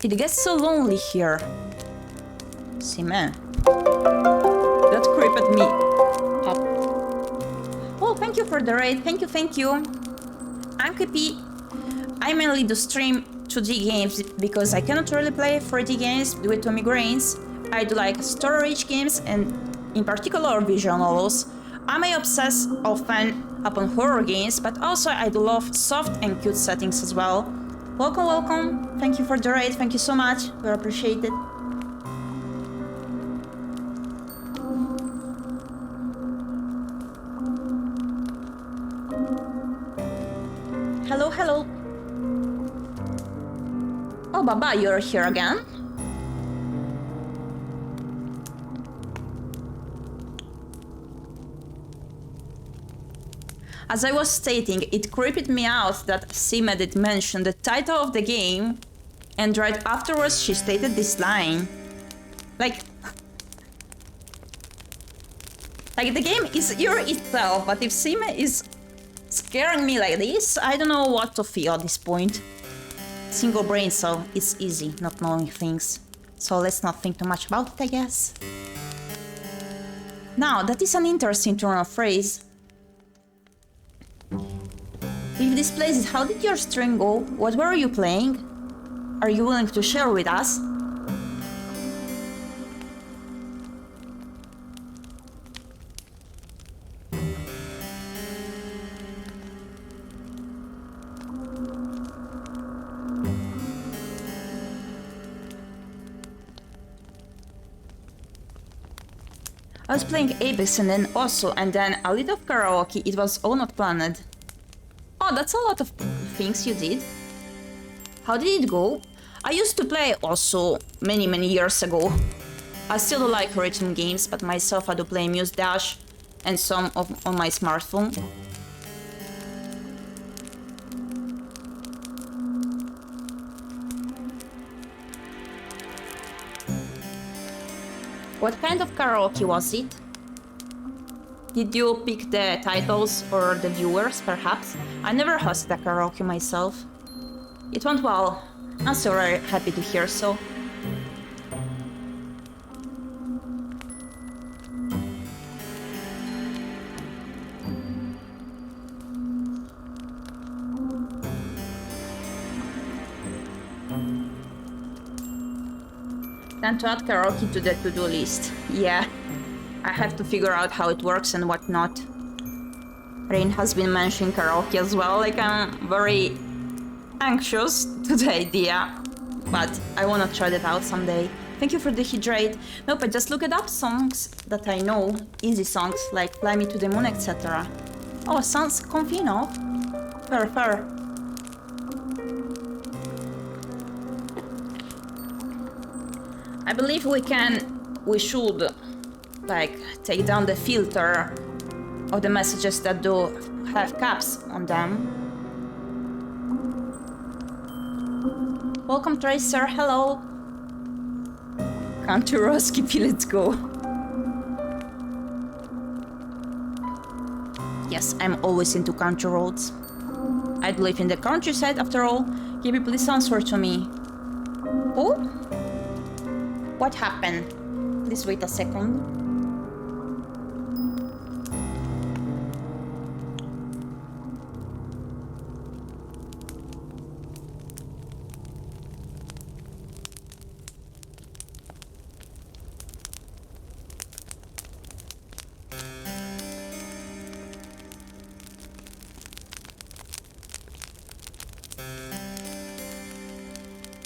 It gets so lonely here. See, man. That creeped me up. Oh, thank you for the raid. Thank you. I'm Gyepi. I mainly do stream 2D games because I cannot really play 3D games due to migraines. I do like story-rich games and in particular visual novels. I may obsess often upon horror games, but also I do love soft and cute settings as well. Welcome. Thank you for the raid. Thank you so much. We appreciate it. Hello. Oh, Baba, you're here again? As I was stating, it creeped me out that Sime did mention the title of the game, and right afterwards she stated this line. Like the game is eerie itself, but if Sime is scaring me like this, I don't know what to feel at this point. Single brain, so it's easy not knowing things. So let's not think too much about it, I guess. Now, that is an interesting turn of phrase. If this plays it, how did your stream go? What were you playing? Are you willing to share with us? I was playing Apex and then also, and then a little karaoke. It was all not planned. Oh, that's a lot of things you did. How did it go? I used to play also many years ago. I still do like rhythm games, but myself I do play Muse Dash and some on my smartphone. What kind of karaoke was it? Did you pick the titles or the viewers, perhaps? I never hosted a karaoke myself. It went well. I'm so very happy to hear so. Time to add karaoke to the to-do list. Yeah. I have to figure out how it works and what not. Rain has been mentioning karaoke as well, like I'm very anxious to the idea, but I wanna try that out someday. Thank you for the hydrate. Nope, I just looked up songs that I know, easy songs like Fly Me to the Moon, etc. Oh, sounds comfy, no? Fair. I believe we should like take down the filter of the messages that do have caps on them. Welcome Tracer, hello. Country roads, Gyepi, let's go. Yes, I'm always into country roads. I live in the countryside after all. Gyepi, please answer to me. Oh? What happened? Please wait a second.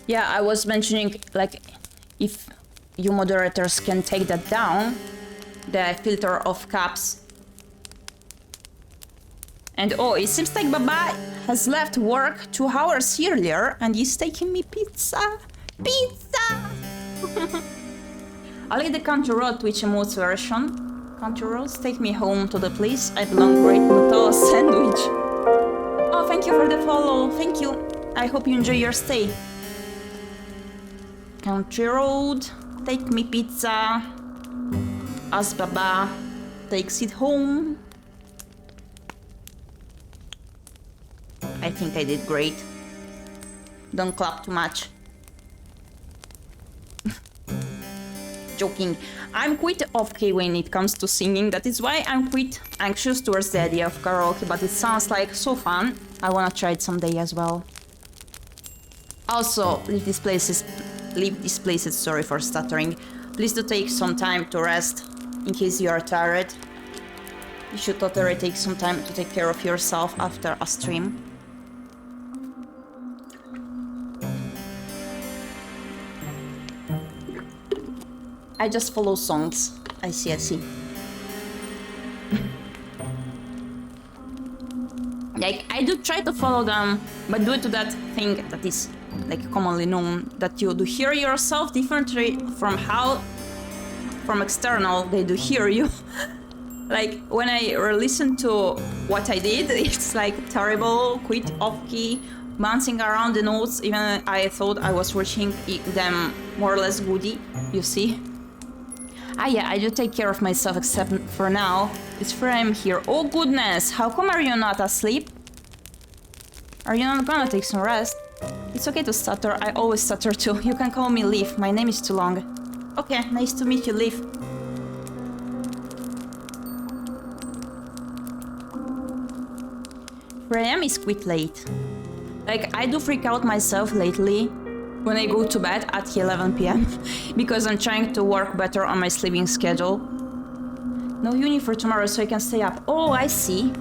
Yeah, I was mentioning, like, if you moderators can take that down, the filter of caps. And oh, it seems like Baba has left work 2 hours earlier and he's taking me pizza. Pizza! I like the country road Twitch emotes version. Country roads, take me home to the place I belong. Great Nutella sandwich. Oh, thank you for the follow. Thank you. I hope you enjoy your stay. Country road, take me pizza. As Baba takes it home. I think I did great. Don't clap too much. Joking. I'm quite okay when it comes to singing. That is why I'm quite anxious towards the idea of karaoke, but it sounds like so fun. I wanna try it someday as well. Also, leave these places, sorry for stuttering. Please do take some time to rest in case you are tired. You should totally take some time to take care of yourself after a stream. I just follow songs. I see. Like, I do try to follow them, but due to that thing that is like commonly known, that you do hear yourself differently from external they do hear you. Like, when I listen to what I did, it's like terrible, quite off-key, bouncing around the notes, even I thought I was reaching them more or less goody, you see? Ah yeah, I do take care of myself, except for now. It's Frame here. Oh goodness, how come are you not asleep? Are you not gonna take some rest? It's okay to stutter, I always stutter too. You can call me Leaf, my name is too long. Okay, nice to meet you, Leaf. Frame is quite late. Like, I do freak out myself lately when I go to bed at 11 PM because I'm trying to work better on my sleeping schedule. No uni for tomorrow, so I can stay up. Oh, I see.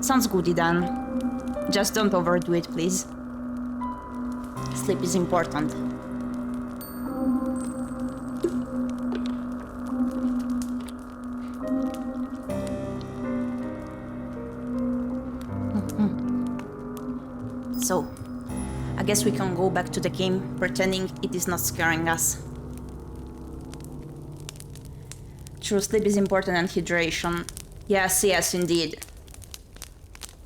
Sounds goody then. Just don't overdo it, please. Sleep is important. So, I guess we can go back to the game, pretending it is not scaring us. True, sleep is important and hydration. Yes, indeed.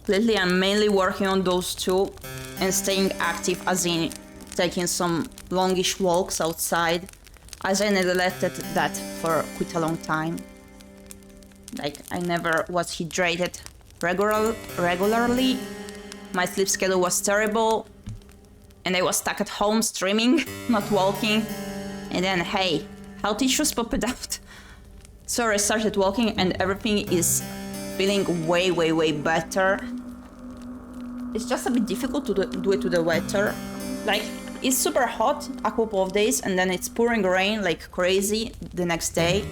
Lately I'm mainly working on those two and staying active, as in taking some longish walks outside. as I neglected that for quite a long time. Like, I never was hydrated regularly. My sleep schedule was terrible. And I was stuck at home streaming, not walking. And then, hey, health issues popped out. So I started walking and everything is feeling way, way, way better. It's just a bit difficult to do it to the weather. Like, it's super hot a couple of days and then it's pouring rain like crazy the next day.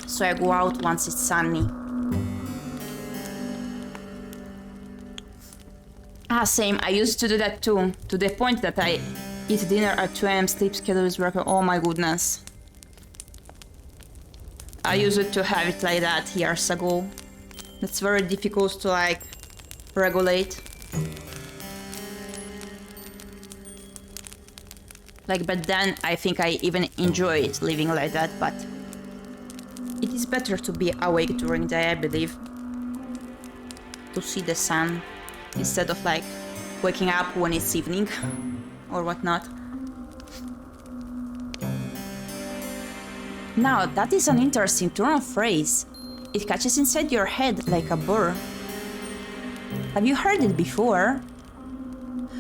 So I go out once it's sunny. Same, I used to do that too, to the point that I eat dinner at 2 AM, sleep schedule is working, oh my goodness. I used to have it like that years ago. It's very difficult to like regulate. Like, but then I think I even enjoy it living like that, but it is better to be awake during the day, I believe. To see the sun instead of like waking up when it's evening or whatnot. Now, that is an interesting turn of phrase. It catches inside your head like a burr. Have you heard it before?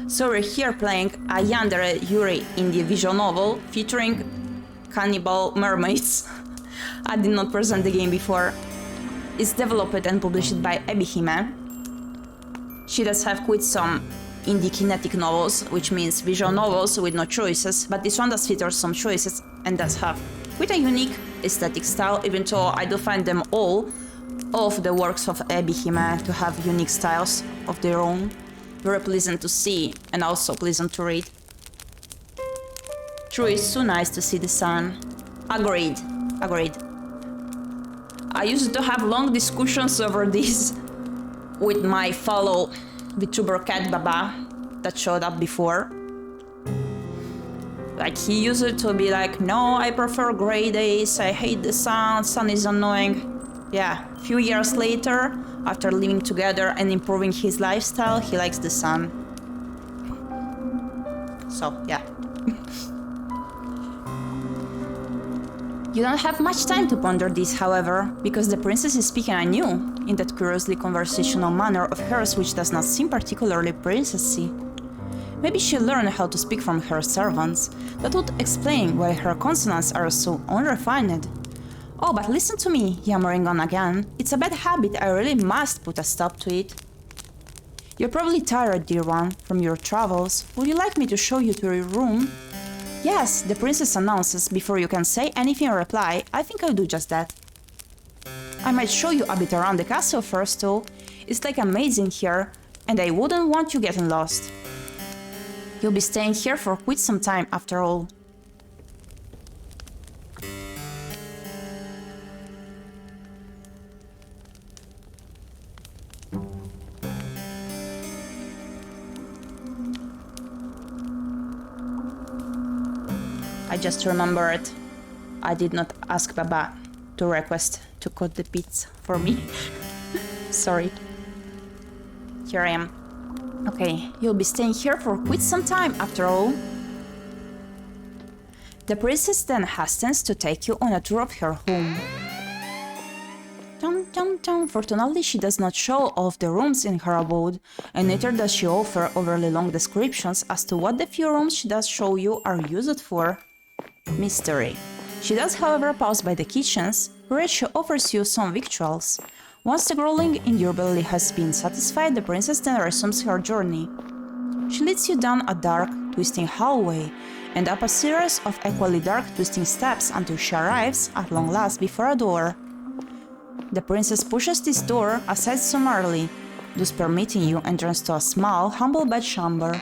So we're here playing a ᴄᴏᴍᴍᴜ indie visual novel featuring cannibal mermaids. I did not present the game before. It's developed and published by ⴰᴏᴍᴜᴜ. She does have quite some indie kinetic novels, which means visual novels with no choices, but this one does feature some choices and does have quite a unique aesthetic style, even though I do find them all of the works of ⴰᴰᴜᴜ to have unique styles of their own. Very pleasant to see and also pleasant to read. True, it's so nice to see the sun. Agreed. I used to have long discussions over this with my fellow VTuber cat Baba that showed up before. Like, he used to be like, no, I prefer gray days, I hate the sun is annoying. Yeah, a few years later, after living together and improving his lifestyle, he likes the sun. So, yeah. You don't have much time to ponder this, however, because the princess is speaking anew, in that curiously conversational manner of hers which does not seem particularly princessy. Maybe she learned how to speak from her servants. That would explain why her consonants are so unrefined. Oh, but listen to me, yammering on again. It's a bad habit, I really must put a stop to it. You're probably tired, dear one, from your travels. Would you like me to show you to your room? Yes, the princess announces before you can say anything or reply. I think I'll do just that. I might show you a bit around the castle first, though. It's like amazing here, and I wouldn't want you getting lost. You'll be staying here for quite some time after all. I just remembered I did not ask Baba to request to cut the pizza for me. Sorry. Here I am. Okay, you'll be staying here for quite some time after all. The princess then hastens to take you on a tour of her home. Fortunately, she does not show off the rooms in her abode, and neither does she offer overly long descriptions as to what the few rooms she does show you are used for. Mystery. She does, however, pause by the kitchens, where she offers you some victuals. Once the growling in your belly has been satisfied, the princess then resumes her journey. She leads you down a dark, twisting hallway, and up a series of equally dark, twisting steps until she arrives, at long last, before a door. The princess pushes this door aside summarily, thus permitting you entrance to a small, humble bedchamber.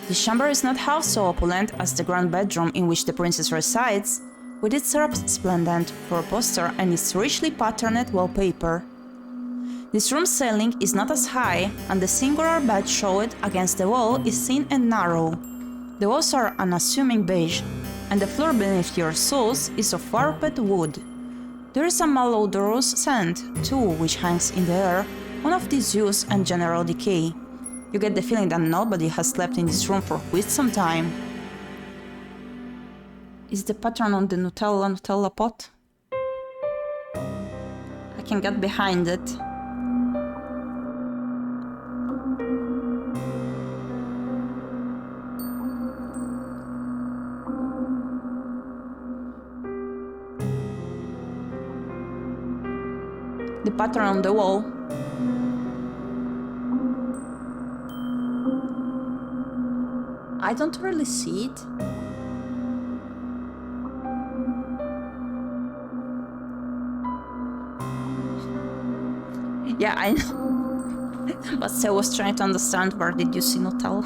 This chamber is not half so opulent as the grand bedroom in which the princess resides, with its resplendent four-poster and its richly patterned wallpaper. This room's ceiling is not as high, and the singular bed showed against the wall is thin and narrow. The walls are unassuming beige, and the floor beneath your soles is of warped wood. There is a malodorous scent, too, which hangs in the air, one of disuse and general decay. You get the feeling that nobody has slept in this room for quite some time. Is the pattern on the Nutella pot? I can get behind it. The pattern on the wall. I don't really see it. Yeah, I know. But I was trying to understand where did you see Nutella?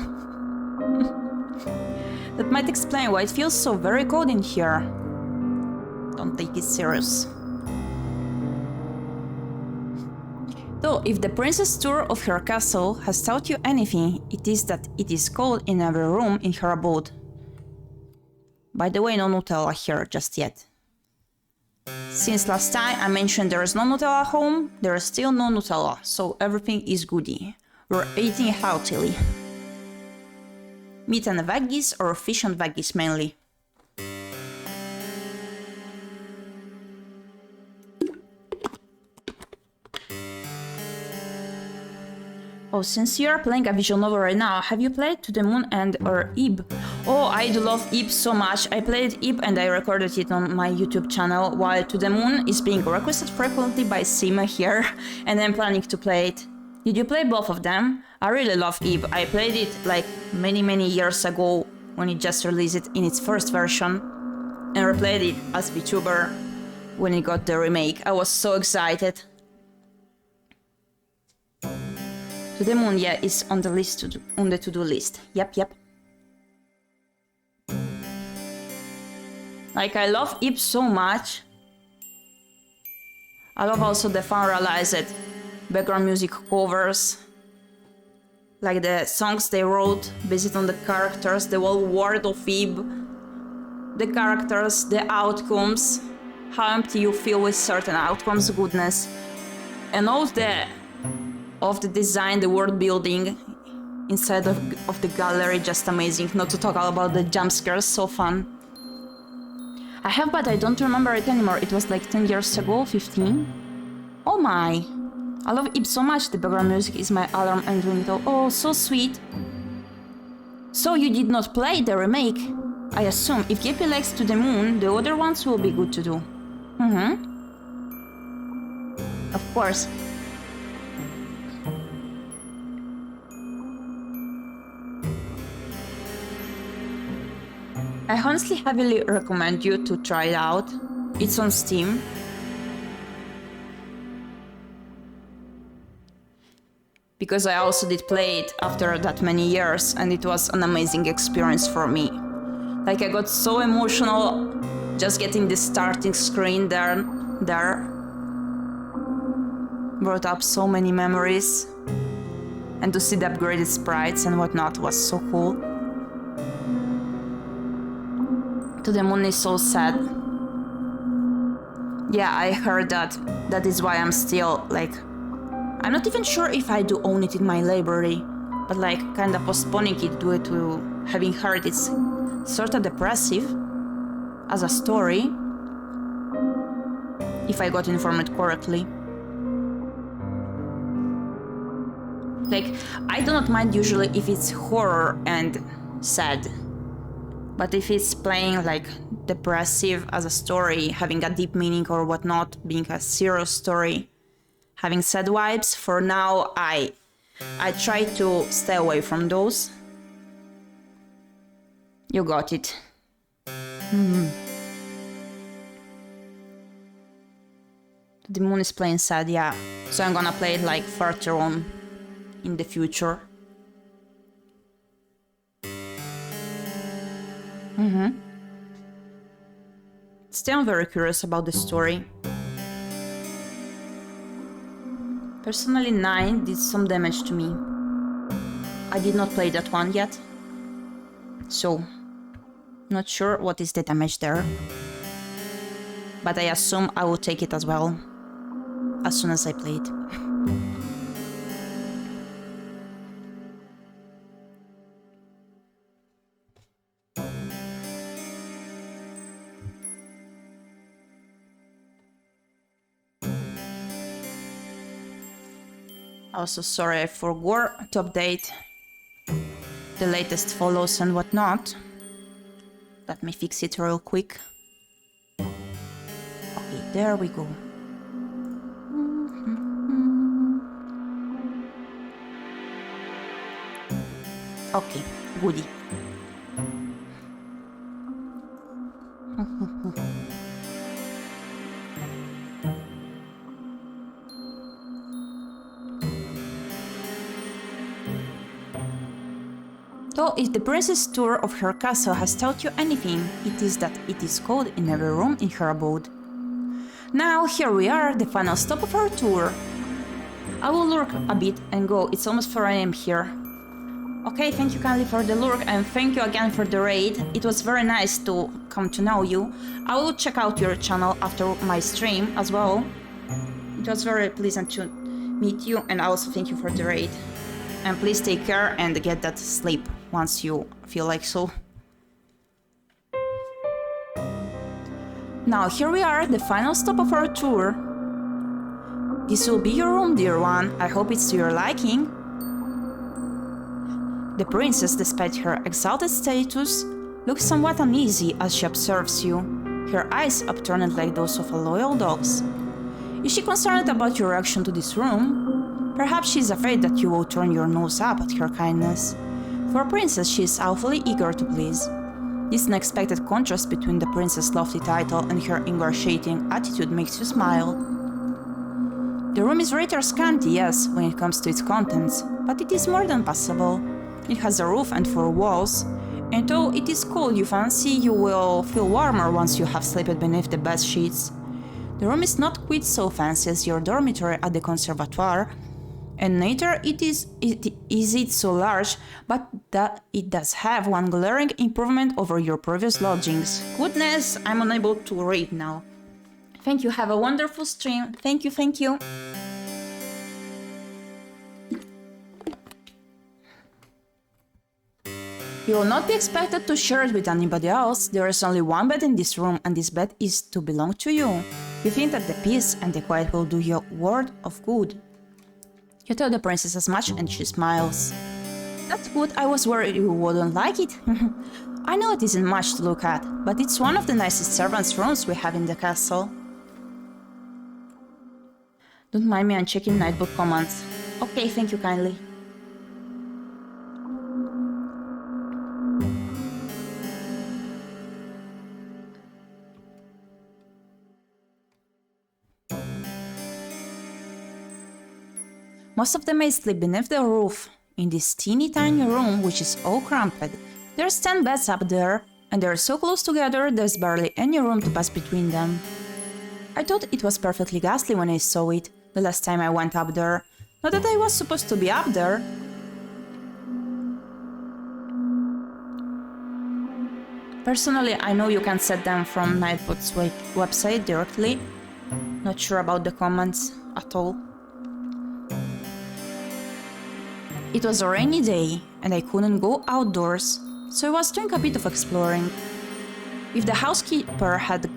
That might explain why it feels so very cold in here. Don't take it serious. Though, if the princess tour of her castle has taught you anything, it is that it is cold in every room in her abode. By the way, no Nutella here just yet. Since last time I mentioned there is no Nutella at home, there is still no Nutella, so everything is goody. We're eating healthily. Meat and veggies, or fish and veggies mainly. Oh, since you are playing a visual novel right now, have you played To the Moon and or ᴰᴏ? Oh, I do love ᴰᴏ so much. I played ᴰᴏ and I recorded it on my YouTube channel, while To the Moon is being requested frequently by Sima here, and I'm planning to play it. Did you play both of them? I really love ᴰᴏ. I played it like many years ago when it just released in its first version, and replayed it as VTuber when it got the remake. I was so excited. To the Moon, yeah, is on the list on the to-do list. Yep. Like, I love ᴰᴏ so much. I love also the fun realized background music covers. Like the songs they wrote based on the characters, the whole world of ᴰᴏ, the characters, the outcomes, how empty you feel with certain outcomes, goodness. And all of the design, the world building inside of the gallery, just amazing. Not to talk about the jump scares, so fun. I have, but I don't remember it anymore. It was like 10 years ago, 15. Oh my! I love ᴰᴏ so much. The background music is my alarm and ringtone. Oh, so sweet. So you did not play the remake? I assume if Gyepi likes To the Moon, the other ones will be good to do. Of course. I honestly heavily recommend you to try it out. It's on Steam. Because I also did play it after that many years, and it was an amazing experience for me. Like, I got so emotional just getting the starting screen there. Brought up so many memories. And to see the upgraded sprites and whatnot was so cool. To the Moon is so sad. Yeah, I heard that. That is why I'm still, like... I'm not even sure if I do own it in my library, but like, kinda postponing it due to having heard it's sorta depressive as a story, if I got informed correctly. Like, I do not mind usually if it's horror and sad. But if it's playing like depressive as a story, having a deep meaning or whatnot, being a serious story, having sad vibes, for now I try to stay away from those. You got it. The Moon is playing sad, yeah. So I'm gonna play it like further on in the future. Still, I'm very curious about the story. Personally, 9 did some damage to me. I did not play that one yet, so not sure what is the damage there. But I assume I will take it as well, as soon as I play it. Also, sorry I forgot to update the latest follows and whatnot. Let me fix it real quick. Okay, there we go. Okay, goodie. So, if the princess tour of her castle has taught you anything, it is that it is cold in every room in her abode. Now, here we are, the final stop of our tour. I will lurk a bit and go, it's almost 4 AM here. Okay, thank you kindly for the lurk and thank you again for the raid. It was very nice to come to know you. I will check out your channel after my stream as well. It was very pleasant to meet you and I also thank you for the raid. And please take care and get that sleep once you feel like so. Now here we are, the final stop of our tour. This will be your room, dear one. I hope it's to your liking. The princess, despite her exalted status, looks somewhat uneasy as she observes you, her eyes upturned like those of a loyal dog's. Is she concerned about your reaction to this room? Perhaps she is afraid that you will turn your nose up at her kindness. For a princess, she is awfully eager to please. This unexpected contrast between the princess' lofty title and her ingratiating attitude makes you smile. The room is rather scanty, yes, when it comes to its contents, but it is more than passable. It has a roof and 4 walls, and though it is cold, you fancy you will feel warmer once you have slept beneath the bed sheets. The room is not quite so fancy as your dormitory at the conservatoire, and neither is it so large, but that it does have one glaring improvement over your previous lodgings. Goodness, I'm unable to read now. Thank you, have a wonderful stream. Thank you, thank you. You will not be expected to share it with anybody else. There is only one bed in this room and this bed is to belong to you. You think that the peace and the quiet will do you a world of good. You tell the princess as much and she smiles. That's good, I was worried you wouldn't like it. I know it isn't much to look at, but it's one of the nicest servants' rooms we have in the castle. Don't mind me, I'm checking nightbook comments. Okay, thank you kindly. Most of the maids sleep beneath the roof, in this teeny tiny room which is all cramped. There's 10 beds up there, and they're so close together there's barely any room to pass between them. I thought it was perfectly ghastly when I saw it, the last time I went up there. Not that I was supposed to be up there. Personally, I know you can set them from Nightbot's website directly. Not sure about the comments at all. It was a rainy day, and I couldn't go outdoors, so I was doing a bit of exploring. If the housekeeper had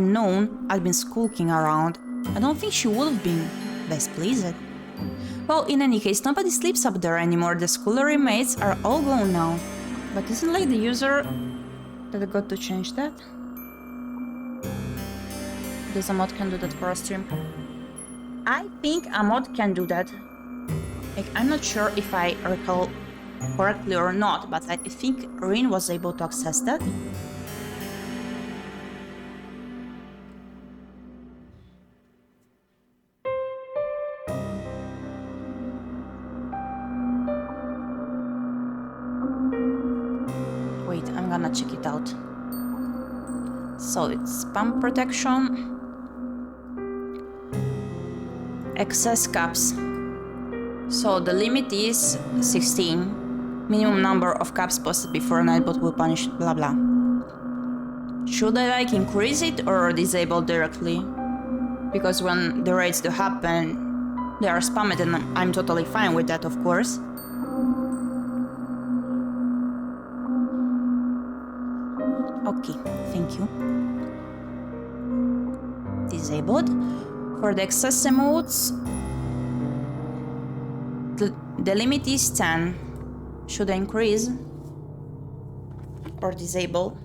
known I'd been skulking around, I don't think she would have been best pleased. Well, in any case, nobody sleeps up there anymore, the scullery maids are all gone now. But isn't like the user that I got to change that? Does a mod can do that for a stream? I think a mod can do that. Like, I'm not sure if I recall correctly or not, but I think Rin was able to access that. Wait, I'm gonna check it out. So it's spam protection, excess caps. So the limit is 16. Minimum number of caps posted before a nightbot will punish blah blah. Should I like increase it or disable directly? Because when the raids do happen, they are spammed and I'm totally fine with that, of course. Okay, thank you. Disabled. For the excess emotes, The limit is 10. Should I increase? Or disable?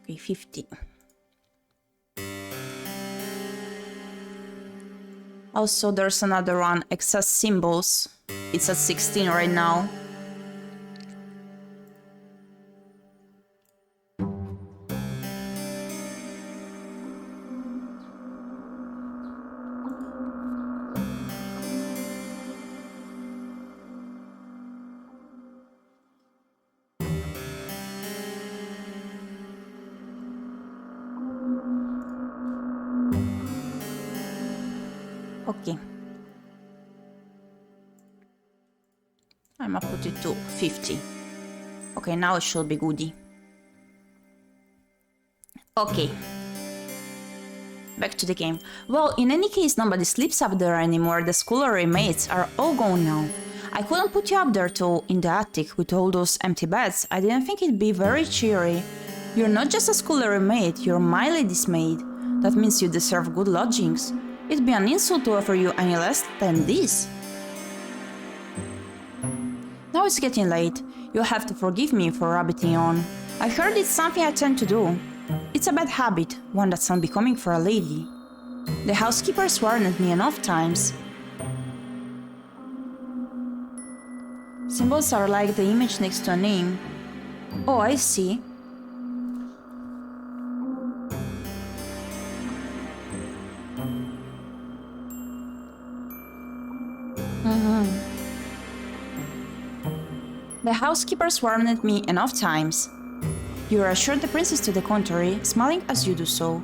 Okay, 50. Also, there's another one, excess symbols. It's at 16 right now. Okay. I'm gonna put it to 50. Okay, now it should be goody. Okay. Back to the game. Well, in any case, nobody sleeps up there anymore. The scholarly mates are all gone now. I couldn't put you up there too, in the attic, with all those empty beds. I didn't think it'd be very cheery. You're not just a scholarly mate, you're my lady's maid. That means you deserve good lodgings. It'd be an insult to offer you any less than this. Now it's getting late. You'll have to forgive me for rabbiting on. I heard it's something I tend to do. It's a bad habit, one that's unbecoming for a lady. The housekeeper's warned me enough times. Symbols are like the image next to a name. Oh, I see. The housekeepers warned me enough times. You assured the princess to the contrary, smiling as you do so.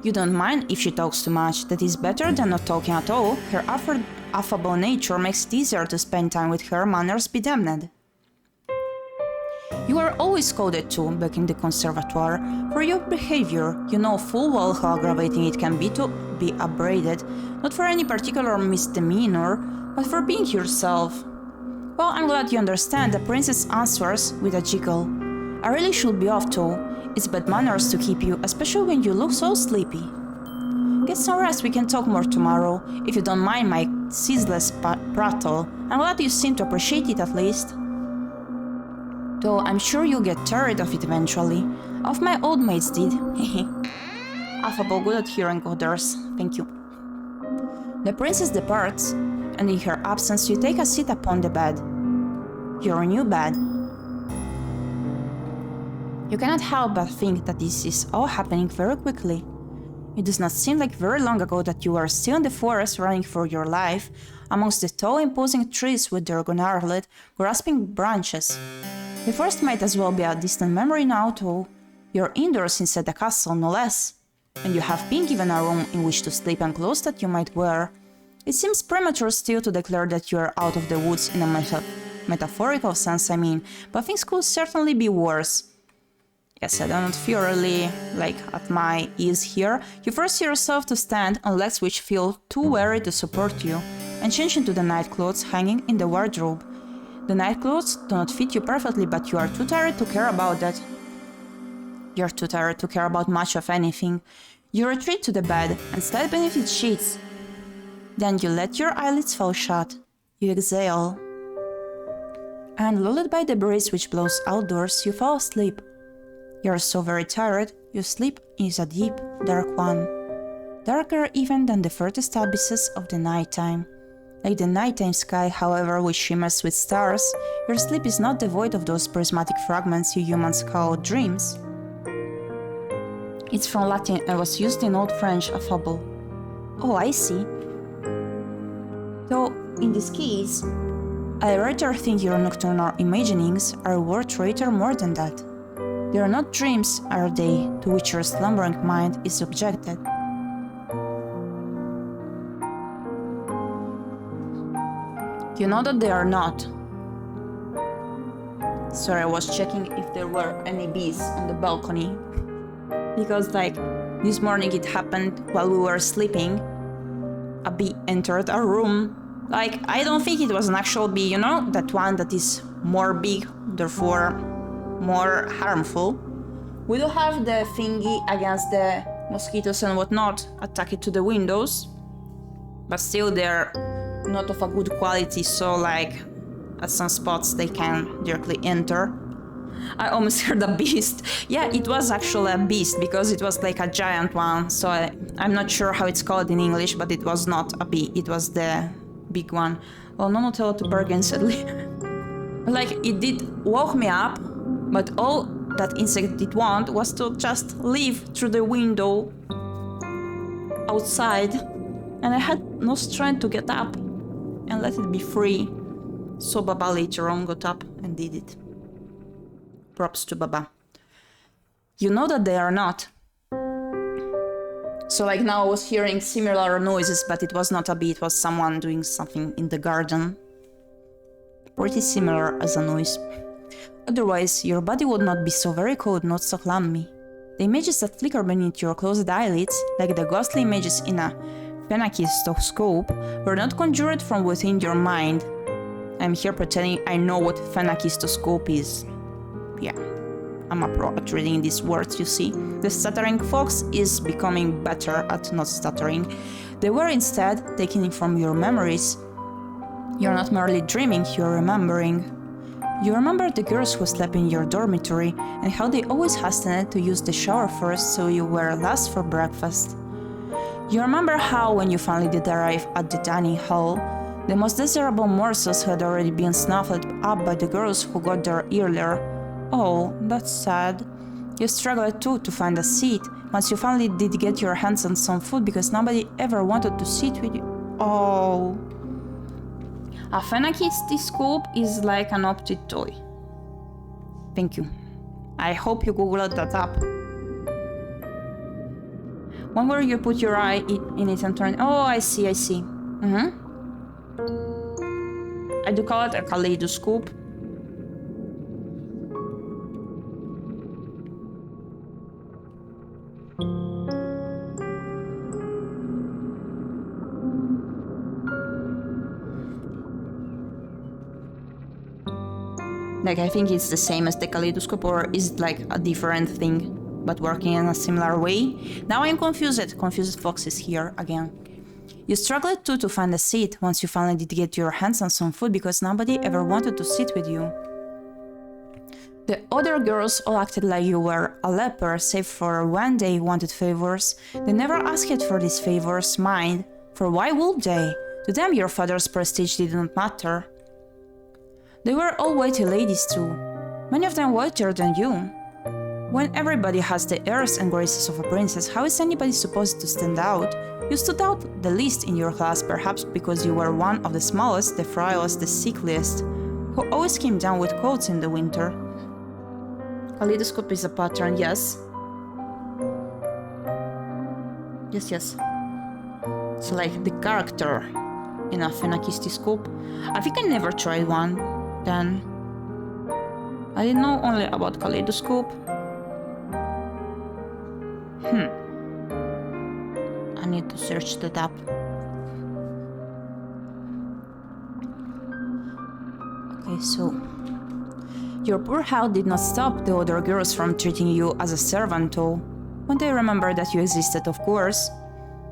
You don't mind if she talks too much, that is better than not talking at all. Her affable nature makes it easier to spend time with her, manners be damned. You are always scolded too, back in the conservatoire, for your behavior. You know full well how aggravating it can be to be upbraided, not for any particular misdemeanor, but for being yourself. Well, I'm glad you understand, the princess answers with a giggle. I really should be off too. It's bad manners to keep you, especially when you look so sleepy. Get some rest, we can talk more tomorrow, if you don't mind my ceaseless prattle. I'm glad you seem to appreciate it at least. Though I'm sure you'll get tired of it eventually. Of my old mates did. Affable, good at hearing orders. Thank you. The princess departs, and in her absence you take a seat upon the bed. Your new bed. You cannot help but think that this is all happening very quickly. It does not seem like very long ago that you were still in the forest running for your life, amongst the tall imposing trees with their gnarled, grasping branches. The forest might as well be a distant memory now too. You're indoors inside the castle, no less. And you have been given a room in which to sleep and clothes that you might wear. It seems premature still to declare that you are out of the woods in a metaphorical sense, I mean, but things could certainly be worse. Yes, I don't feel really, at my ease here. You force yourself to stand on legs which feel too weary to support you, and change into the nightclothes hanging in the wardrobe. The nightclothes do not fit you perfectly, but you are too tired to care about that. You're too tired to care about much of anything. You retreat to the bed and slide beneath its sheets. Then you let your eyelids fall shut. You exhale. And lulled by the breeze which blows outdoors, you fall asleep. You're so very tired, your sleep is a deep, dark one. Darker even than the furthest abysses of the nighttime. Like the nighttime sky, however, which shimmers with stars, your sleep is not devoid of those prismatic fragments you humans call dreams. It's from Latin and was used in Old French, a fable. Oh, I see. Though, in this case, I rather think your nocturnal imaginings are worth rather more than that. They are not dreams, are they, to which your slumbering mind is subjected. You know that they are not. Sorry, I was checking if there were any bees on the balcony. Because, this morning it happened while we were sleeping. A bee entered our room Like, I don't think it was an actual bee, you know? That one that is more big, therefore more harmful. We do have the thingy against the mosquitoes and whatnot attached to the windows, but still they're not of a good quality, so like at some spots they can directly enter. I almost heard a beast. Yeah, it was actually a beast because it was like a giant one, so I'm not sure how it's called in English, but it was not a bee, it was the big one. Well, no tell to Bergen sadly. Like, it did woke me up, but all that insect did want was to just leave through the window outside, and I had no strength to get up and let it be free. So Baba later on got up and did it. Props to Baba. You know that they are not. So like now I was hearing similar noises, but it was not a bee, it was someone doing something in the garden. Pretty similar as a noise. Otherwise, your body would not be so very cold, not so clammy. The images that flicker beneath your closed eyelids, like the ghostly images in a ᴄᴏᴍᴍᴜ, were not conjured from within your mind. I'm here pretending I know what ᴄᴏᴍᴍᴜ is. Yeah, I'm a pro at reading these words, you see. The stuttering fox is becoming better at not stuttering. They were instead taken from your memories. You're not merely dreaming, you're remembering. You remember the girls who slept in your dormitory and how they always hastened to use the shower first so you were last for breakfast. You remember how, when you finally did arrive at the dining hall, the most desirable morsels had already been snuffled up by the girls who got there earlier. Oh, that's sad. You struggled too to find a seat once you finally did get your hands on some food because nobody ever wanted to sit with you. Oh. A ᴄᴏᴍᴜᴜ is like an optic toy. Thank you. I hope you googled that up. One where you put your eye in it and turn. Oh, I see. I do call it a kaleidoscope. Like, I think it's the same as the kaleidoscope, or is it like a different thing, but working in a similar way? Now I'm confused. Confused fox is here again. You struggled too to find a seat once you finally did get your hands on some food because nobody ever wanted to sit with you. The other girls all acted like you were a leper, save for when they wanted favors. They never asked for these favors, mind, for why would they? To them your father's prestige did not matter. They were all weighty ladies too, many of them weightier than you. When everybody has the airs and graces of a princess, how is anybody supposed to stand out? You stood out the least in your class, perhaps because you were one of the smallest, the frailest, the sickliest, who always came down with colds in the winter. Kaleidoscope is a pattern, yes. Yes. So like the character in a ᴄᴏᴍᴜᴜ. I think I never tried one. Then I didn't know only about kaleidoscope. I need to search that up. Okay, so your poor health did not stop the other girls from treating you as a servant though. When they remembered that you existed, of course.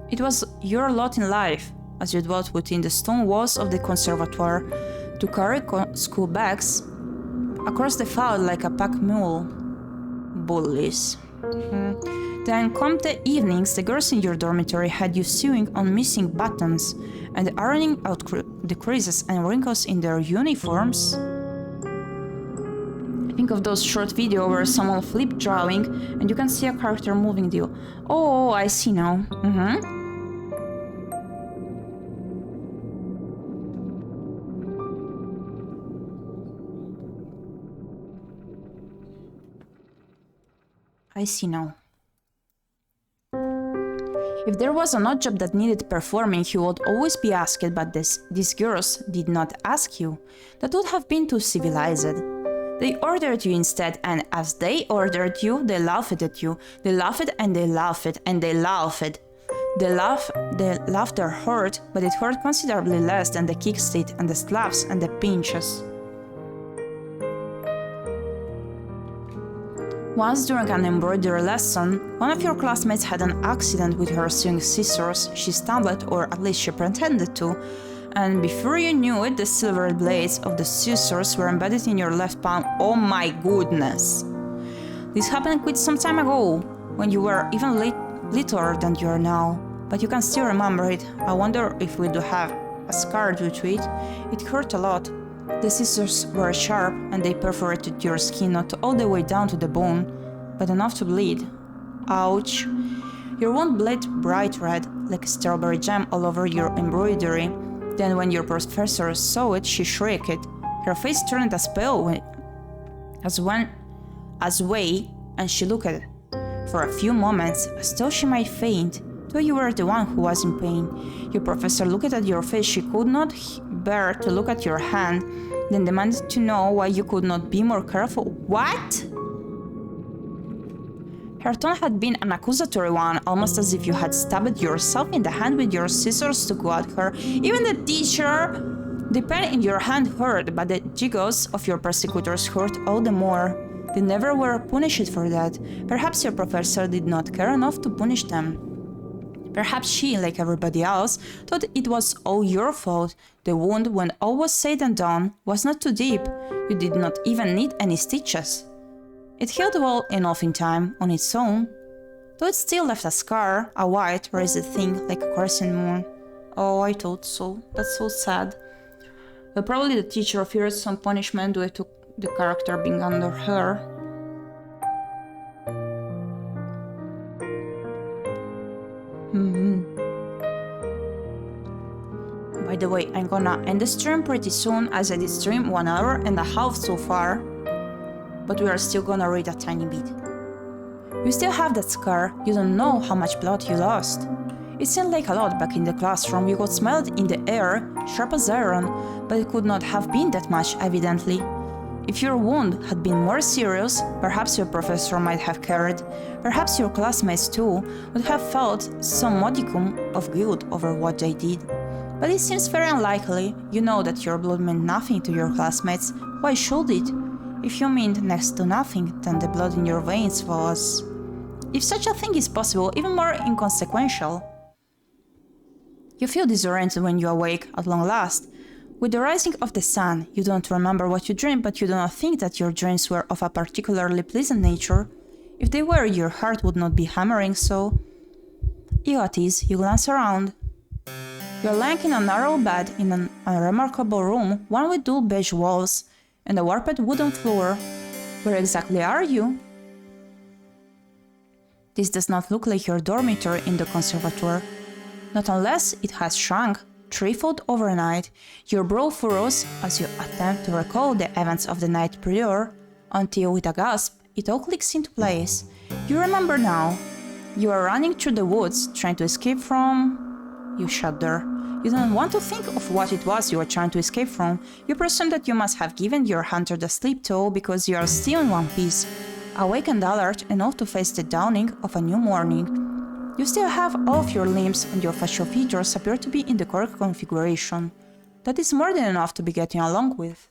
It was your lot in life, as you dwelt within the stone walls of the conservatoire, to carry school bags across the field like a pack mule. Bullies. Then come the evenings, the girls in your dormitory had you sewing on missing buttons and ironing out the creases and wrinkles in their uniforms. Think of those short videos where someone flip drawing and you can see a character moving the... Oh, I see now. I see now. If there was an odd job that needed performing, you would always be asked, but these girls did not ask you. That would have been too civilized. They ordered you instead, and as they ordered you, they laughed at you. They laughed and they laughed and they laughed. The laughter hurt, but it hurt considerably less than the kicks did, and the slaps and the pinches. Once during an embroidery lesson, one of your classmates had an accident with her sewing scissors. She stumbled, or at least she pretended to, and before you knew it, the silver blades of the scissors were embedded in your left palm. Oh my goodness! This happened quite some time ago, when you were even littler than you are now, but you can still remember it. I wonder if we do have a scar due to it. It hurt a lot. The scissors were sharp and they perforated your skin not all the way down to the bone, but enough to bleed. Ouch! Your wound bled bright red, like strawberry jam all over your embroidery. Then when your professor saw it, she shrieked. Her face turned as pale as way, and she looked at it. For a few moments, as though she might faint, though you were the one who was in pain. Your professor looked at your face. She could not bear to look at your hand, then demanded to know why you could not be more careful. What? Her tone had been an accusatory one, almost as if you had stabbed yourself in the hand with your scissors to go at her. Even the teacher, the pen in your hand hurt, but the jiggles of your persecutors hurt all the more. They never were punished for that. Perhaps your professor did not care enough to punish them. Perhaps she, like everybody else, thought it was all your fault. The wound, when all was said and done, was not too deep. You did not even need any stitches. It healed well enough in time, on its own, though it still left a scar, a white, raised thing like a crescent moon. Oh, I thought so. That's so sad. But probably the teacher feared some punishment due to the character being under her. By the way, I'm gonna end the stream pretty soon, as I did stream 1 hour and a half so far, but we are still gonna read a tiny bit. You still have that scar. You don't know how much blood you lost. It seemed like a lot back in the classroom. You got smelled in the air, sharp as iron, but it could not have been that much, evidently. If your wound had been more serious, perhaps your professor might have cared. Perhaps your classmates too would have felt some modicum of guilt over what they did. But it seems very unlikely. You know that your blood meant nothing to your classmates. Why should it? If you meant next to nothing, then the blood in your veins was, if such a thing is possible, even more inconsequential. You feel disoriented when you awake at long last. With the rising of the sun, you don't remember what you dreamed, but you do not think that your dreams were of a particularly pleasant nature. If they were, your heart would not be hammering so. You at ease, you glance around. You are lying in a narrow bed in an unremarkable room, one with dull beige walls and a warped wooden floor. Where exactly are you? This does not look like your dormitory in the conservatoire. Not unless it has shrunk threefold overnight. Your brow furrows as you attempt to recall the events of the night prior, until with a gasp, it all clicks into place. You remember now. You are running through the woods, trying to escape from... You shudder. You don't want to think of what it was you were trying to escape from. You presume that you must have given your hunter the sleep toll because you are still in one piece, awake and alert enough to face the dawning of a new morning. You still have all of your limbs, and your facial features appear to be in the correct configuration. That is more than enough to be getting along with.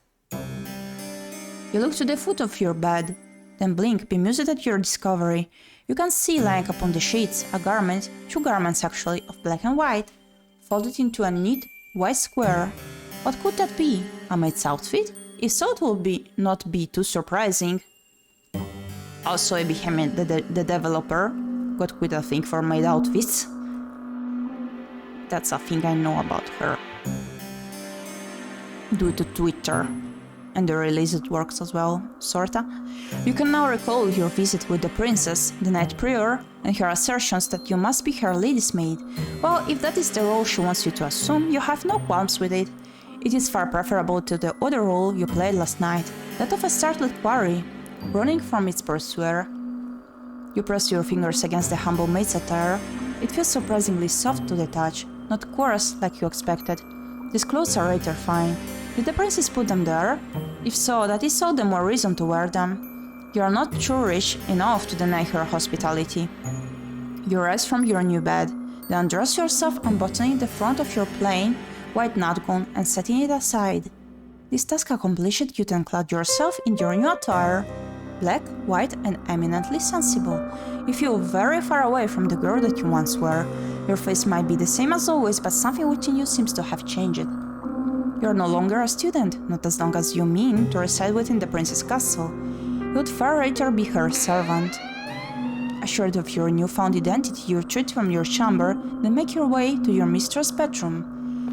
You look to the foot of your bed, then blink, bemused at your discovery. You can see lying upon the sheets a garment, 2 garments actually, of black and white, folded into a neat, white square. What could that be? A maid's outfit? If so, it will not be too surprising. Also, a behemoth, the developer, got quite a thing for maid outfits. That's a thing I know about her. Due to Twitter. And the release it works as well, sorta. You can now recall your visit with the princess the night prior and her assertions that you must be her lady's maid. Well, if that is the role she wants you to assume, you have no qualms with it. It is far preferable to the other role you played last night, that of a startled quarry, running from its pursuer. You press your fingers against the humble maid's attire. It feels surprisingly soft to the touch, not coarse like you expected. These clothes are rather fine. Did the princess put them there? If so, that is all the more reason to wear them. You are not rich enough to deny her hospitality. You rise from your new bed, Then dress yourself, unbuttoning the front of your plain white nightgown and setting it aside. This task accomplished, you then clad yourself in your new attire, black, white, and eminently sensible. You feel very far away from the girl that you once were. Your face might be the same as always, but something within you seems to have changed. You are no longer a student, not as long as you mean to reside within the princess' castle. You would far rather be her servant. Assured of your newfound identity, you retreat from your chamber, then make your way to your mistress' bedroom.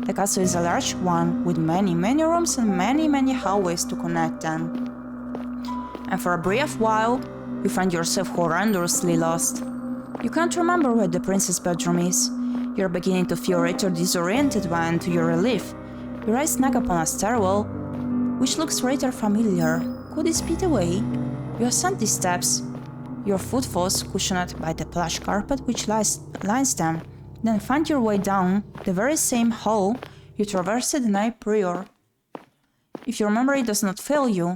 The castle is a large one, with many rooms and many hallways to connect them. And for a brief while, you find yourself horrendously lost. You can't remember where the princess' bedroom is. You're beginning to feel rather disoriented when, to your relief, your eyes snag upon a stairwell, which looks rather familiar. Could this be the way? You ascend these steps, your footfalls cushioned by the plush carpet which lines them, then find your way down the very same hall you traversed the night prior. If your memory does not fail you,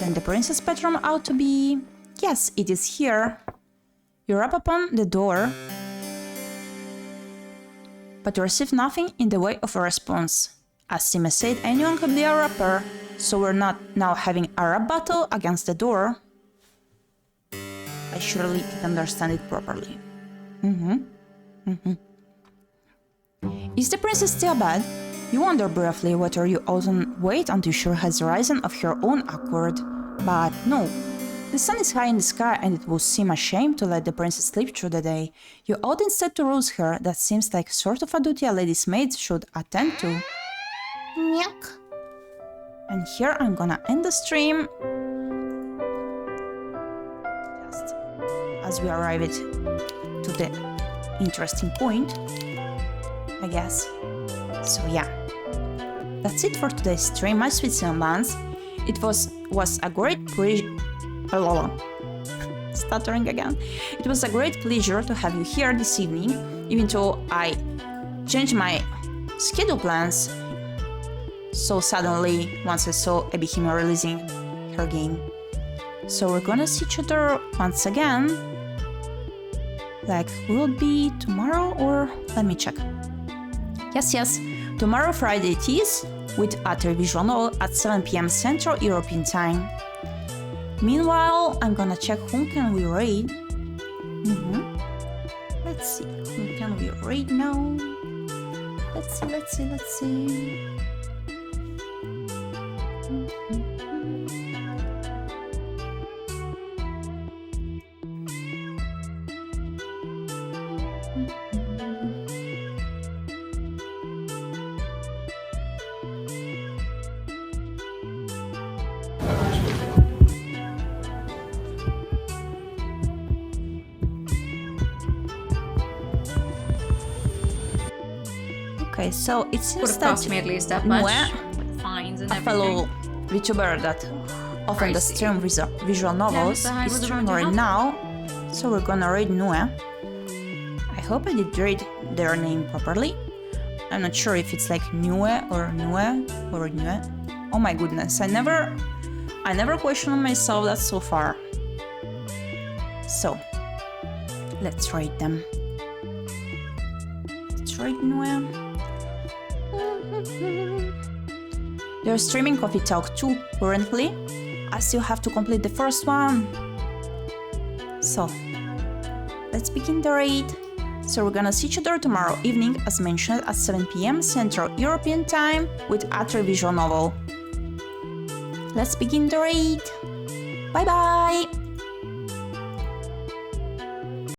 then the princess' bedroom ought to be... Yes, it is here. You rap upon the door, but you receive nothing in the way of a response. As Sime said, anyone could be a rapper, so we're not now having a rap battle against the door. I surely didn't understand it properly. Is the princess still bad? You wonder briefly whether you oughtn't wait until she has risen of her own accord. But no. The sun is high in the sky and it would seem a shame to let the princess sleep through the day. You ought instead to rouse her. That seems like sort of a duty a lady's maid should attend to. Nyuk. And here I'm gonna end the stream. Just as we arrive to the interesting point, I guess. So yeah, that's it for today's stream, my sweet buns. It was a great stuttering again. It was a great pleasure to have you here this evening, even though I changed my schedule plans so suddenly once I saw ⴰᴄᴏᴍᴜ releasing her game. So we're gonna see each other once again. Like, will it be tomorrow or... let me check. Yes, tomorrow Friday it is, with a visual novel at 7 PM Central European Time. Meanwhile, I'm gonna check whom can we raid. Let's see, whom can we raid now? Let's see. Okay, so it seems that
cost me at least that much.
ᴄᴏ,
Fines and
a fellow
everything.
VTuber that often does stream visual novels,
Yeah,
is streaming right now. So we're gonna raid ᴄᴏ. I hope I did read their name properly. I'm not sure if it's like ᴄᴏ or ᴄᴏ or ᴄᴏ. Oh my goodness, I never questioned myself that so far. So let's raid them. Let's raid ᴄᴏ. They're streaming Coffee Talk 2 currently. I still have to complete the first one. So, let's begin the raid. So we're gonna see each other tomorrow evening, as mentioned, at 7 PM Central European Time with a visual novel. Let's begin the raid. Bye bye!